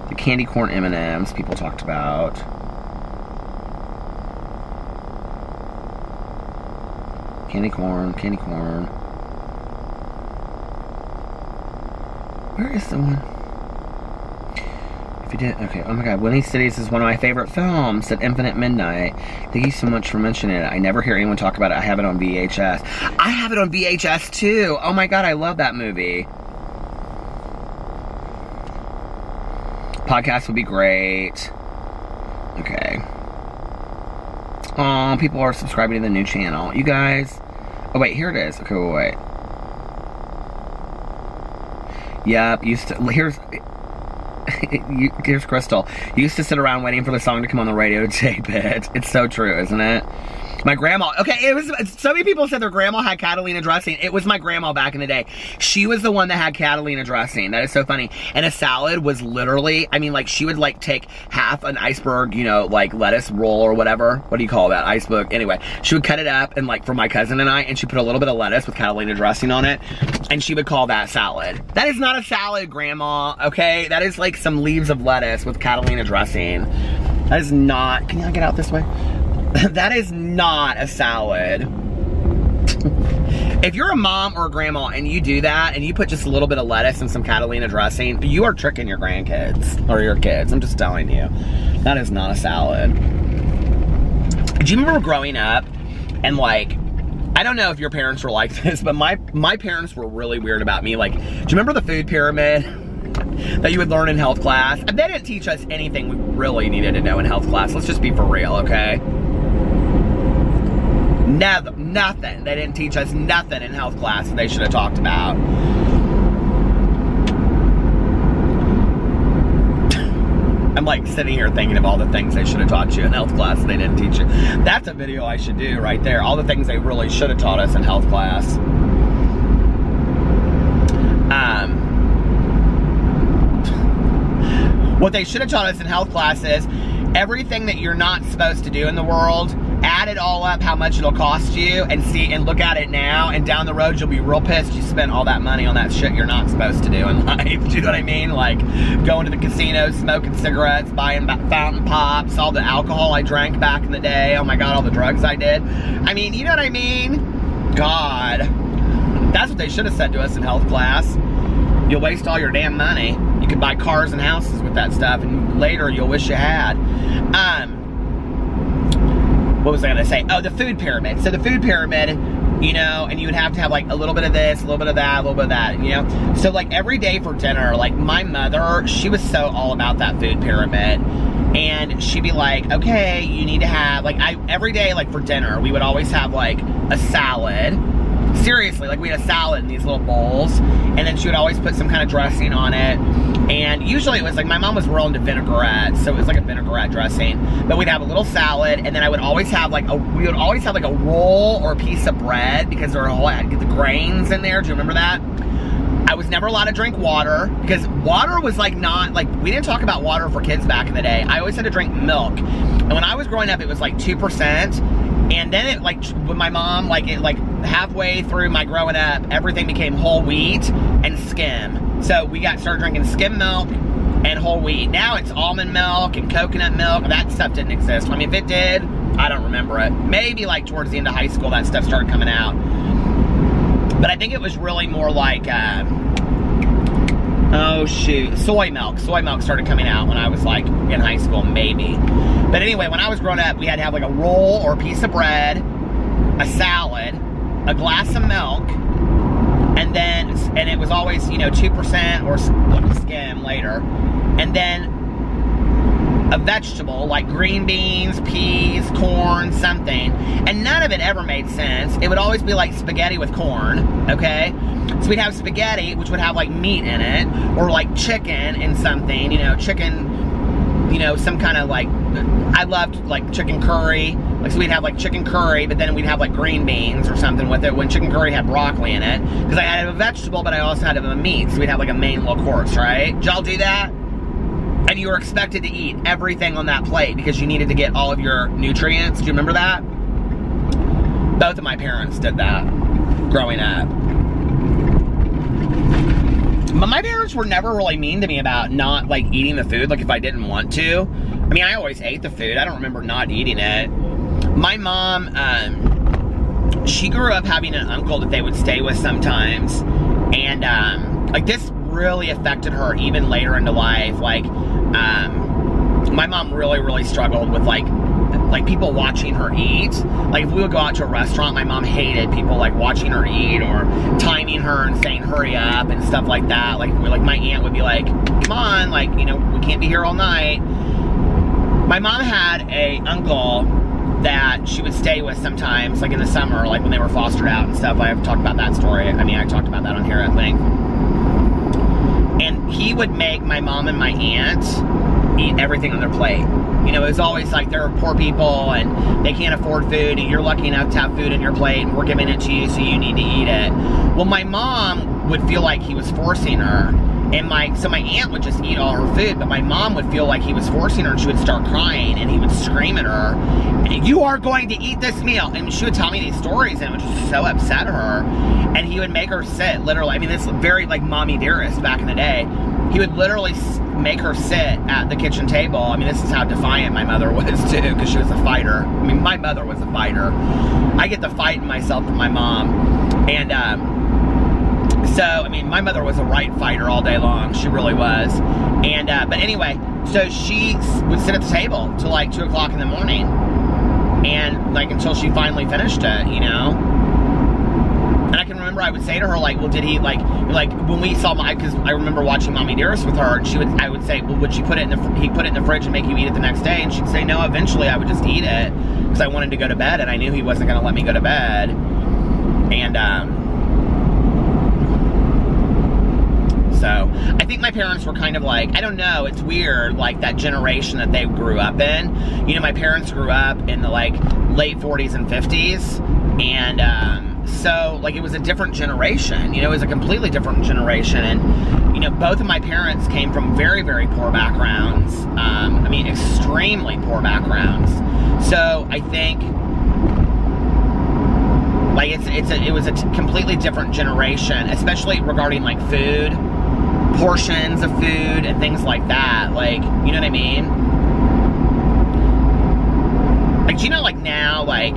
Speaker 1: The candy corn M&Ms people talked about. Candy corn, candy corn. Where is the one? If you did, okay, oh my God, Winnie Cities is one of my favorite films, at Infinite Midnight. Thank you so much for mentioning it. I never hear anyone talk about it. I have it on VHS. I have it on VHS too. Oh my God, I love that movie. Podcast would be great. Okay. Oh, people are subscribing to the new channel. You guys. Oh wait, here it is. Okay, wait. Yep, here's Crystal. Used to sit around waiting for the song to come on the radio to tape it. It's so true, isn't it? My grandma, okay, it was, so many people said their grandma had Catalina dressing. It was my grandma back in the day. She was the one that had Catalina dressing. That is so funny. And a salad was literally, I mean, like, she would, like, take half an iceberg, you know, like, lettuce roll or whatever. What do you call that? Iceberg. Anyway, she would cut it up, and, like, for my cousin and I, and she put a little bit of lettuce with Catalina dressing on it, and she would call that salad. That is not a salad, Grandma, okay? That is, like, some leaves of lettuce with Catalina dressing. That is not, can y'all get out this way? That is not a salad. If you're a mom or a grandma and you do that and you put just a little bit of lettuce and some Catalina dressing, you are tricking your grandkids or your kids. I'm just telling you. That is not a salad. Do you remember growing up and, like, I don't know if your parents were like this, but my parents were really weird about me. Like, do you remember the food pyramid that you would learn in health class? They didn't teach us anything we really needed to know in health class. Let's just be for real, okay? Nothing. They didn't teach us nothing in health class that they should have talked about. I'm like sitting here thinking of all the things they should have taught you in health class that they didn't teach you. That's a video I should do right there. All the things they really should have taught us in health class. What they should have taught us in health class is everything that you're not supposed to do in the world, add it all up, how much it'll cost you, and see and look at it now, and down the road you'll be real pissed you spent all that money on that shit you're not supposed to do in life. Do you know what I mean? Like going to the casino, smoking cigarettes, buying fountain pops, all the alcohol I drank back in the day. Oh my God, all the drugs I did. I mean, you know what I mean? God. That's what they should have said to us in health class. You'll waste all your damn money. You could buy cars and houses with that stuff, and later you'll wish you had. What was I gonna say? Oh, the food pyramid. So the food pyramid, you know, and you would have to have like a little bit of this, a little bit of that, a little bit of that, you know? So like every day for dinner, like my mother, she was so all about that food pyramid. And she'd be like, okay, you need to have, like, every day, like for dinner, we would always have like a salad. Seriously, like we had a salad in these little bowls, and then she would always put some kind of dressing on it. And usually it was like, my mom was real into vinaigrette, so it was like a vinaigrette dressing. But we'd have a little salad, and then I would always have like we would always have like a roll or a piece of bread, because there were I'd get the grains in there. Do you remember that? I was never allowed to drink water, because water was like not, like, we didn't talk about water for kids back in the day. I always had to drink milk. And when I was growing up, it was like 2%. And then it, like, when my mom, like, it, like, halfway through my growing up, everything became whole wheat. and skim. So we started drinking skim milk and whole wheat. Now it's almond milk and coconut milk. That stuff didn't exist. I mean, if it did, I don't remember it. Maybe like towards the end of high school, that stuff started coming out. But I think it was really more like, oh shoot, soy milk. Soy milk started coming out when I was like in high school, maybe. But anyway, when I was growing up, we had to have like a roll or a piece of bread, a salad, a glass of milk, and it was always, you know, 2% or skim later. And then a vegetable like green beans, peas, corn, something. And none of it ever made sense. It would always be like spaghetti with corn, okay? So we'd have spaghetti, which would have like meat in it, or like chicken in something, you know, chicken, you know, some kind of like, I loved like chicken curry. Like, so we'd have like chicken curry, but then we'd have like green beans or something with it when chicken curry had broccoli in it. Because I had a vegetable, but I also had a meat. So we'd have like a main little course, right? Did y'all do that? And you were expected to eat everything on that plate because you needed to get all of your nutrients. Do you remember that? Both of my parents did that growing up. But my parents were never really mean to me about not like eating the food, like if I didn't want to. I mean, I always ate the food. I don't remember not eating it. My mom, she grew up having an uncle that they would stay with sometimes. And like this really affected her even later into life. Like, my mom really struggled with like people watching her eat. Like if we would go out to a restaurant, my mom hated people like watching her eat or timing her and saying hurry up and stuff like that. Like my aunt would be like, come on, like, you know, we can't be here all night. My mom had a uncle that she would stay with sometimes, like in the summer, like when they were fostered out and stuff. I've talked about that story. I mean, I talked about that on here, I think. And he would make my mom and my aunt eat everything on their plate. You know, it was always like they're poor people and they can't afford food and you're lucky enough to have food in your plate and we're giving it to you so you need to eat it. Well, my mom would feel like he was forcing her. And so my aunt would just eat all her food, but my mom would feel like he was forcing her and she would start crying and he would scream at her, you are going to eat this meal. And she would tell me these stories and it would just so upset her. And he would make her sit, literally, I mean, this is very like mommy dearest back in the day. He would literally make her sit at the kitchen table. I mean, this is how defiant my mother was too, because she was a fighter. I mean, my mother was a fighter. I get to fight myself with my mom. And, so, I mean, my mother was a right fighter all day long. She really was. And, but anyway, so she would sit at the table till like 2 o'clock in the morning. And like until she finally finished it, you know? And I can remember I would say to her, like, well, did he, like when we saw because I remember watching Mommy Dearest with her, and I would say, well, would she put it in he put it in the fridge and make you eat it the next day? And she'd say, no, eventually I would just eat it because I wanted to go to bed and I knew he wasn't going to let me go to bed. And, so, I think my parents were kind of like, I don't know, it's weird, like that generation that they grew up in. You know, my parents grew up in the like late 40s and 50s, and so like it was a different generation, you know, it was a completely different generation. And, you know, both of my parents came from very poor backgrounds. I mean, extremely poor backgrounds. So, I think like it was a completely different generation, especially regarding like food, portions of food and things like that. Like, you know what I mean? Like, do you know, like now, like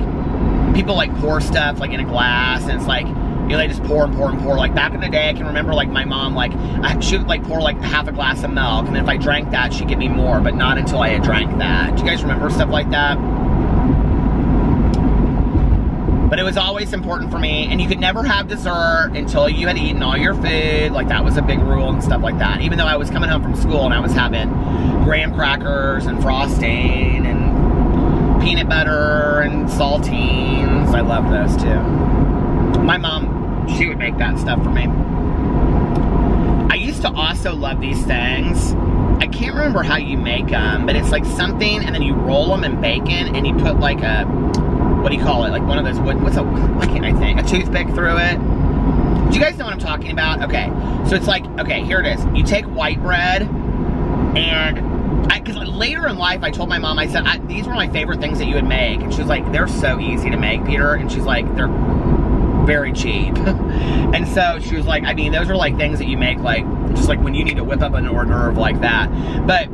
Speaker 1: people like pour stuff like in a glass and it's like, you know, they just pour and pour and pour. Like back in the day, I can remember like my mom, like she would like pour like half a glass of milk, and then if I drank that, she'd give me more, but not until I had drank that. Do you guys remember stuff like that? But it was always important for me, and you could never have dessert until you had eaten all your food. Like, that was a big rule and stuff like that. Even though I was coming home from school and I was having graham crackers and frosting and peanut butter and saltines. I loved those too. My mom, she would make that stuff for me. I used to also love these things. I can't remember how you make them, but it's like something, and then you roll them in bacon, and you put like a, what do you call it? Like one of those wood, why can't I think? A toothpick through it. Do you guys know what I'm talking about? Okay, so it's like, okay, here it is. You take white bread, and because later in life, I told my mom, I said, these were my favorite things that you would make. And she was like, they're so easy to make, Peter. And she's like, very cheap. And so she was like, I mean, those are like things that you make like, just like when you need to whip up an hors d'oeuvre like that. But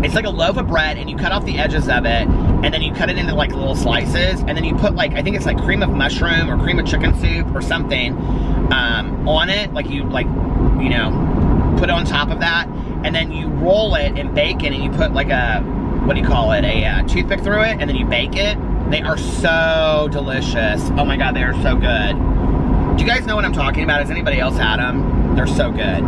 Speaker 1: it's like a loaf of bread, and you cut off the edges of it, and then you cut it into like little slices, and then you put like, I think it's like cream of mushroom or cream of chicken soup or something on it, like you put it on top of that, and then you roll it in bacon, and you put like a, what do you call it, a toothpick through it, and then you bake it. They are so delicious. Oh my God, they are so good. Do you guys know what I'm talking about? Has anybody else had them? They're so good.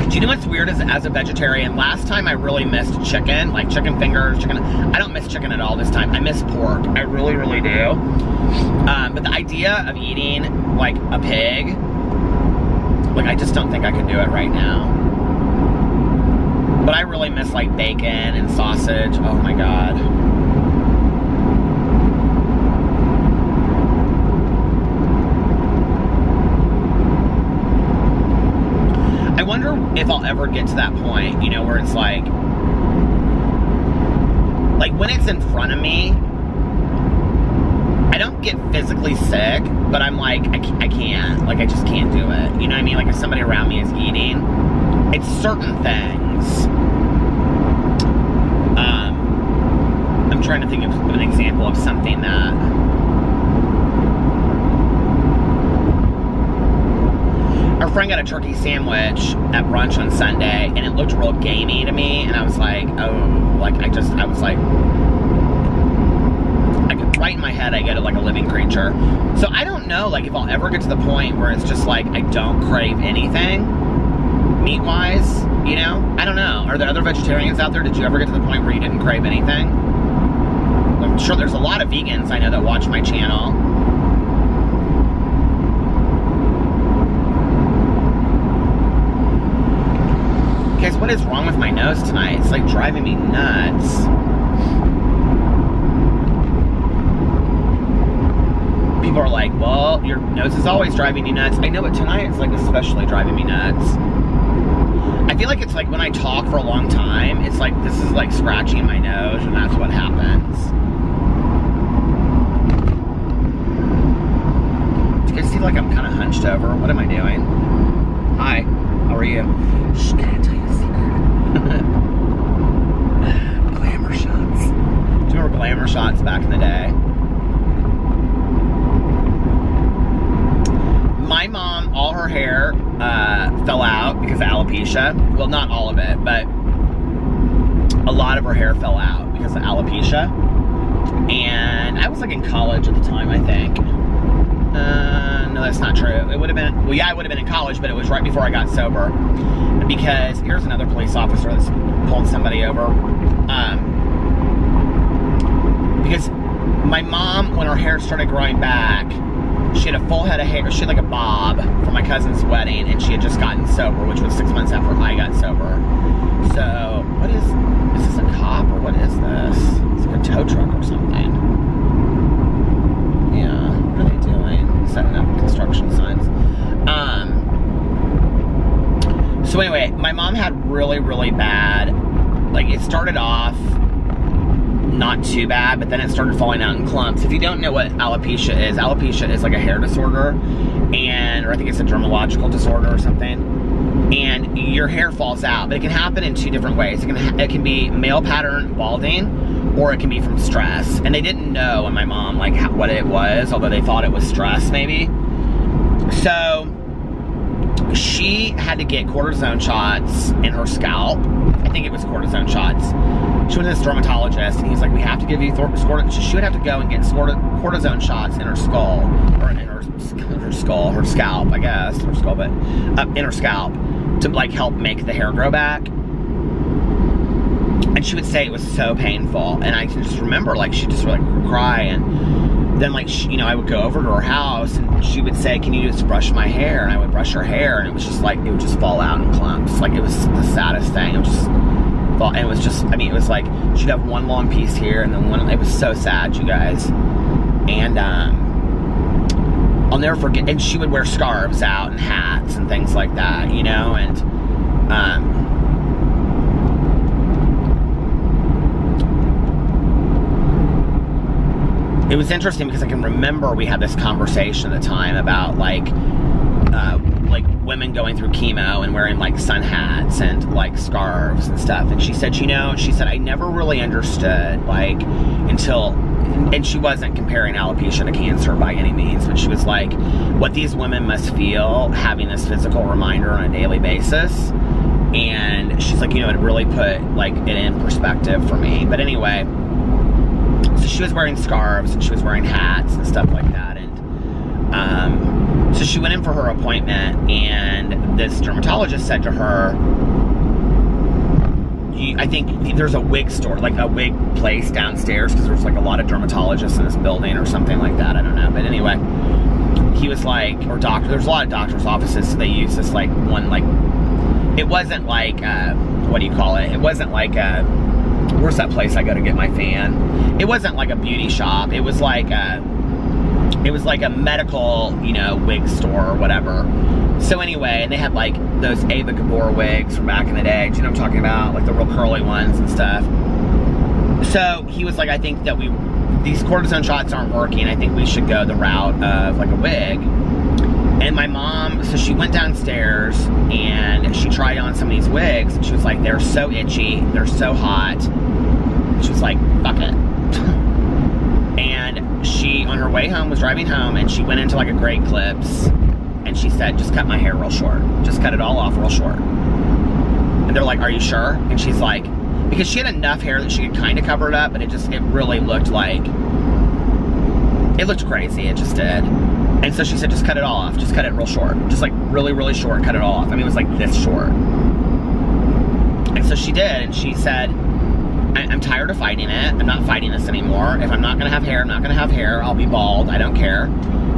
Speaker 1: Do you know what's weird as a vegetarian? Last time I really missed chicken, like chicken fingers, chicken. I don't miss chicken at all this time. I miss pork. I really, really do. But the idea of eating like a pig, like I just don't think I could do it right now. But I really miss like bacon and sausage. Oh my God. I wonder if I'll ever get to that point, you know, where it's like when it's in front of me, I don't get physically sick, but I'm like, I can't. Like, I just can't do it. You know what I mean? Like, if somebody around me is eating, it's certain things. I'm trying to think of an example of something that... Our friend got a turkey sandwich at brunch on Sunday, and it looked real gamey to me, and I was like, oh, like, I was like, right in my head, I get it like a living creature. So I don't know, like, if I'll ever get to the point where it's just like, I don't crave anything, meat-wise, you know? I don't know. Are there other vegetarians out there? Did you ever get to the point where you didn't crave anything? I'm sure there's a lot of vegans I know that watch my channel. Guys, what is wrong with my nose tonight? It's like driving me nuts. People are like, well, your nose is always driving you nuts. I know, but tonight it's like especially driving me nuts. I feel like it's like when I talk for a long time, it's like this is like scratching my nose, and that's what happens. Do you guys see like I'm kind of hunched over? What am I doing? Hi, how are you? Shh, can I tell you a secret? Glamour shots. Do you remember glamour shots back in the day? My mom, all her hair fell out because of alopecia. Well, not all of it, but a lot of her hair fell out because of alopecia. And I was like in college at the time, I think. No, that's not true. It would have been, well, yeah, I would have been in college, but it was right before I got sober. Because here's another police officer that's pulled somebody over. Because my mom, when her hair started growing back, she had a full head of hair. She had like a bob for my cousin's wedding, and she had just gotten sober, which was 6 months after I got sober. So, what is this a cop or what is this? It's like a tow truck or something. Yeah, what are they doing? Setting up construction signs. So anyway, my mom had really, really bad, like it started off not too bad, but then it started falling out in clumps. If you don't know what alopecia is like a hair disorder, or I think it's a dermatological disorder or something, and your hair falls out. But it can happen in two different ways. It can be male pattern balding, or it can be from stress. And they didn't know, and my mom, like what it was, although they thought it was stress maybe. So she had to get cortisone shots in her scalp. I think it was cortisone shots. She went to this dermatologist, and he's like, we have to give you she would have to go and get cortisone shots in her skull, or in her scalp, I guess, her skull, but in her scalp, to like help make the hair grow back. And she would say it was so painful, and I just remember like she just would like cry, and then like I would go over to her house, and she would say, can you just brush my hair? And I would brush her hair, and it was just like it would just fall out in clumps. Like it was the saddest thing. It was just. And it was just, I mean, it was like, she'd have one long piece here, and then one, it was so sad, you guys. And, I'll never forget, and she would wear scarves out, and hats, and things like that, you know, and, was interesting because I can remember we had this conversation at the time about like women going through chemo and wearing like sun hats and like scarves and stuff. And she said, you know, she said, I never really understood like until, and she wasn't comparing alopecia to cancer by any means, but she was like, what these women must feel having this physical reminder on a daily basis. And she's like, you know, it really put like it in perspective for me. But anyway, so she was wearing scarves and she was wearing hats and stuff like that. And so she went in for her appointment, and this dermatologist said to her, I think there's a wig store, like a wig place downstairs, because there's like a lot of dermatologists in this building or something like that. I don't know. But anyway, he was like, or doctor, there's a lot of doctor's offices, so they use this like one, like, it wasn't like, what do you call it? It wasn't like where's that place I go to get my fan? It wasn't like a beauty shop. It was like a medical, you know, wig store or whatever. So anyway, and they had like those Ava Gabor wigs from back in the day. Do you know what I'm talking about? Like the real curly ones and stuff. So he was like, I think that these cortisone shots aren't working. I think we should go the route of like a wig. And my mom, so she went downstairs and she tried on some of these wigs, and she was like, they're so itchy, they're so hot. She was like, fuck it. And she, on her way home, was driving home, and she went into like a Great Clips, and she said, just cut my hair real short. Just cut it all off real short. And they're like, are you sure? And she's like, because she had enough hair that she could kind of cover it up, but it really looked like, it looked crazy, it just did. And so she said, just cut it all off. Just cut it real short. Just like really, really short, cut it all off. I mean, it was like this short. And so she did, and she said, I'm tired of fighting it. I'm not fighting this anymore. If I'm not gonna have hair, I'm not gonna have hair. I'll be bald, I don't care.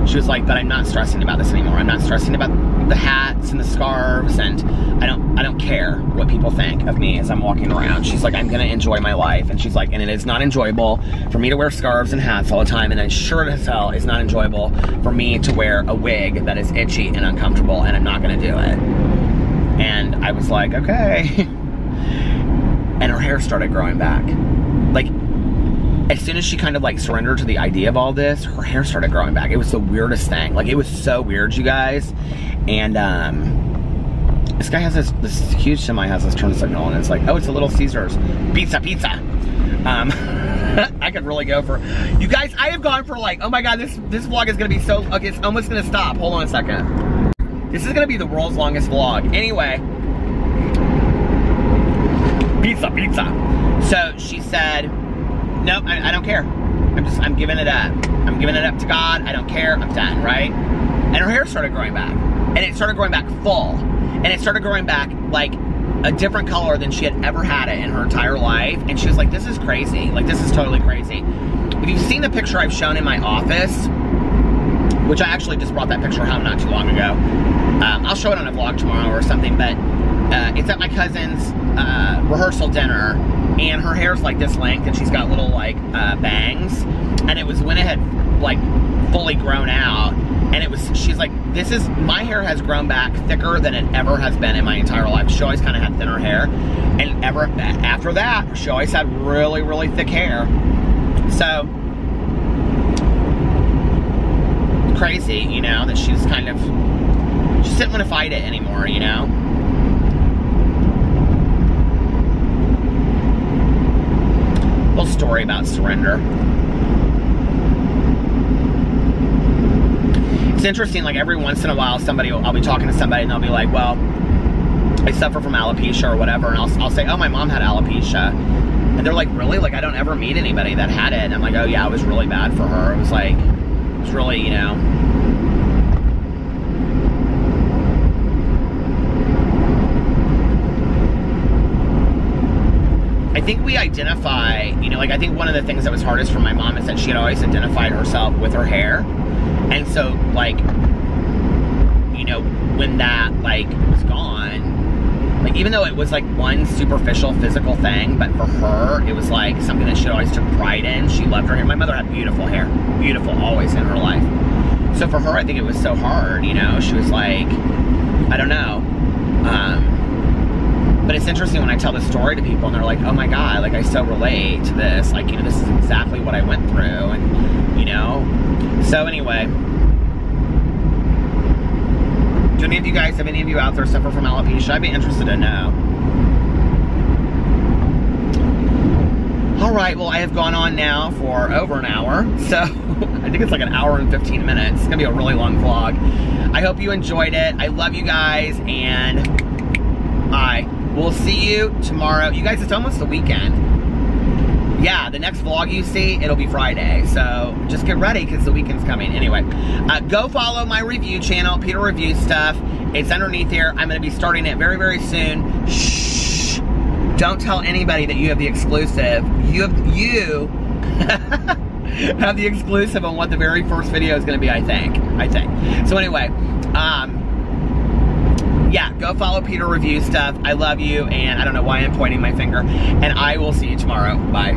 Speaker 1: She was like, but I'm not stressing about this anymore. I'm not stressing about the hats and the scarves, and I don't care what people think of me as I'm walking around. She's like, I'm gonna enjoy my life. And she's like, and it is not enjoyable for me to wear scarves and hats all the time, and it sure as hell is not enjoyable for me to wear a wig that is itchy and uncomfortable, and I'm not gonna do it. And I was like, okay. And her hair started growing back. Like, as soon as she kind of like surrendered to the idea of all this, her hair started growing back. It was the weirdest thing. Like, it was so weird, you guys. And this guy has this huge semi has this turn signal, and it's like, oh, it's a Little Caesars. Pizza. I could really go for, you guys, I have gone for like, oh my God, this vlog is gonna be so, okay, it's almost gonna stop. Hold on a second. This is gonna be the world's longest vlog. Anyway. Pizza. So she said, nope, I don't care. I'm giving it up. I'm giving it up to God. I don't care. I'm done, right? And her hair started growing back. And it started growing back full. And it started growing back like a different color than she had ever had it in her entire life. And she was like, this is crazy. Like, this is totally crazy. If you've seen the picture I've shown in my office, which I actually just brought that picture home not too long ago. I'll show it on a vlog tomorrow or something, but it's at my cousin's rehearsal dinner, and her hair's like this length, and she's got little like bangs, and it was when it had like fully grown out, and it was, she's like, my hair has grown back thicker than it ever has been in my entire life. She always kind of had thinner hair, and after that, she always had really, really thick hair. So crazy, you know, that she's kind of, she didn't want to fight it anymore, you know. Little story about surrender. It's interesting, like every once in a while I'll be talking to somebody and they'll be like, well, I suffer from alopecia or whatever, and I'll say, oh, my mom had alopecia. And they're like, really? Like, I don't ever meet anybody that had it. And I'm like, oh yeah, it was really bad for her. It was like, it was really, you know. I think we identify, you know, like I think one of the things that was hardest for my mom is that she had always identified herself with her hair. And so, like, you know, when that, like, was gone, like, even though it was, like, one superficial physical thing, but for her, it was, like, something that she always took pride in. She loved her hair. My mother had beautiful hair. Beautiful, always in her life. So for her, I think it was so hard, you know? She was like, I don't know. But it's interesting when I tell this story to people and they're like, oh my God, like I so relate to this. Like, you know, this is exactly what I went through. And, you know, so anyway. Do any of you guys, have any of you out there suffer from alopecia? I'd be interested to know. All right, well, I have gone on now for over an hour. So I think it's like an hour and 15 minutes. It's gonna be a really long vlog. I hope you enjoyed it. I love you guys, and I will see you tomorrow. You guys, it's almost the weekend. Yeah, the next vlog you see, it'll be Friday. So just get ready because the weekend's coming. Anyway, go follow my review channel, Peter Reviews Stuff. It's underneath here. I'm going to be starting it very, very soon. Shh. Don't tell anybody that you have the exclusive. You have the exclusive on what the very first video is going to be, I think. So anyway, yeah, go follow Peter Review Stuff. I love you, and I don't know why I'm pointing my finger. And I will see you tomorrow. Bye.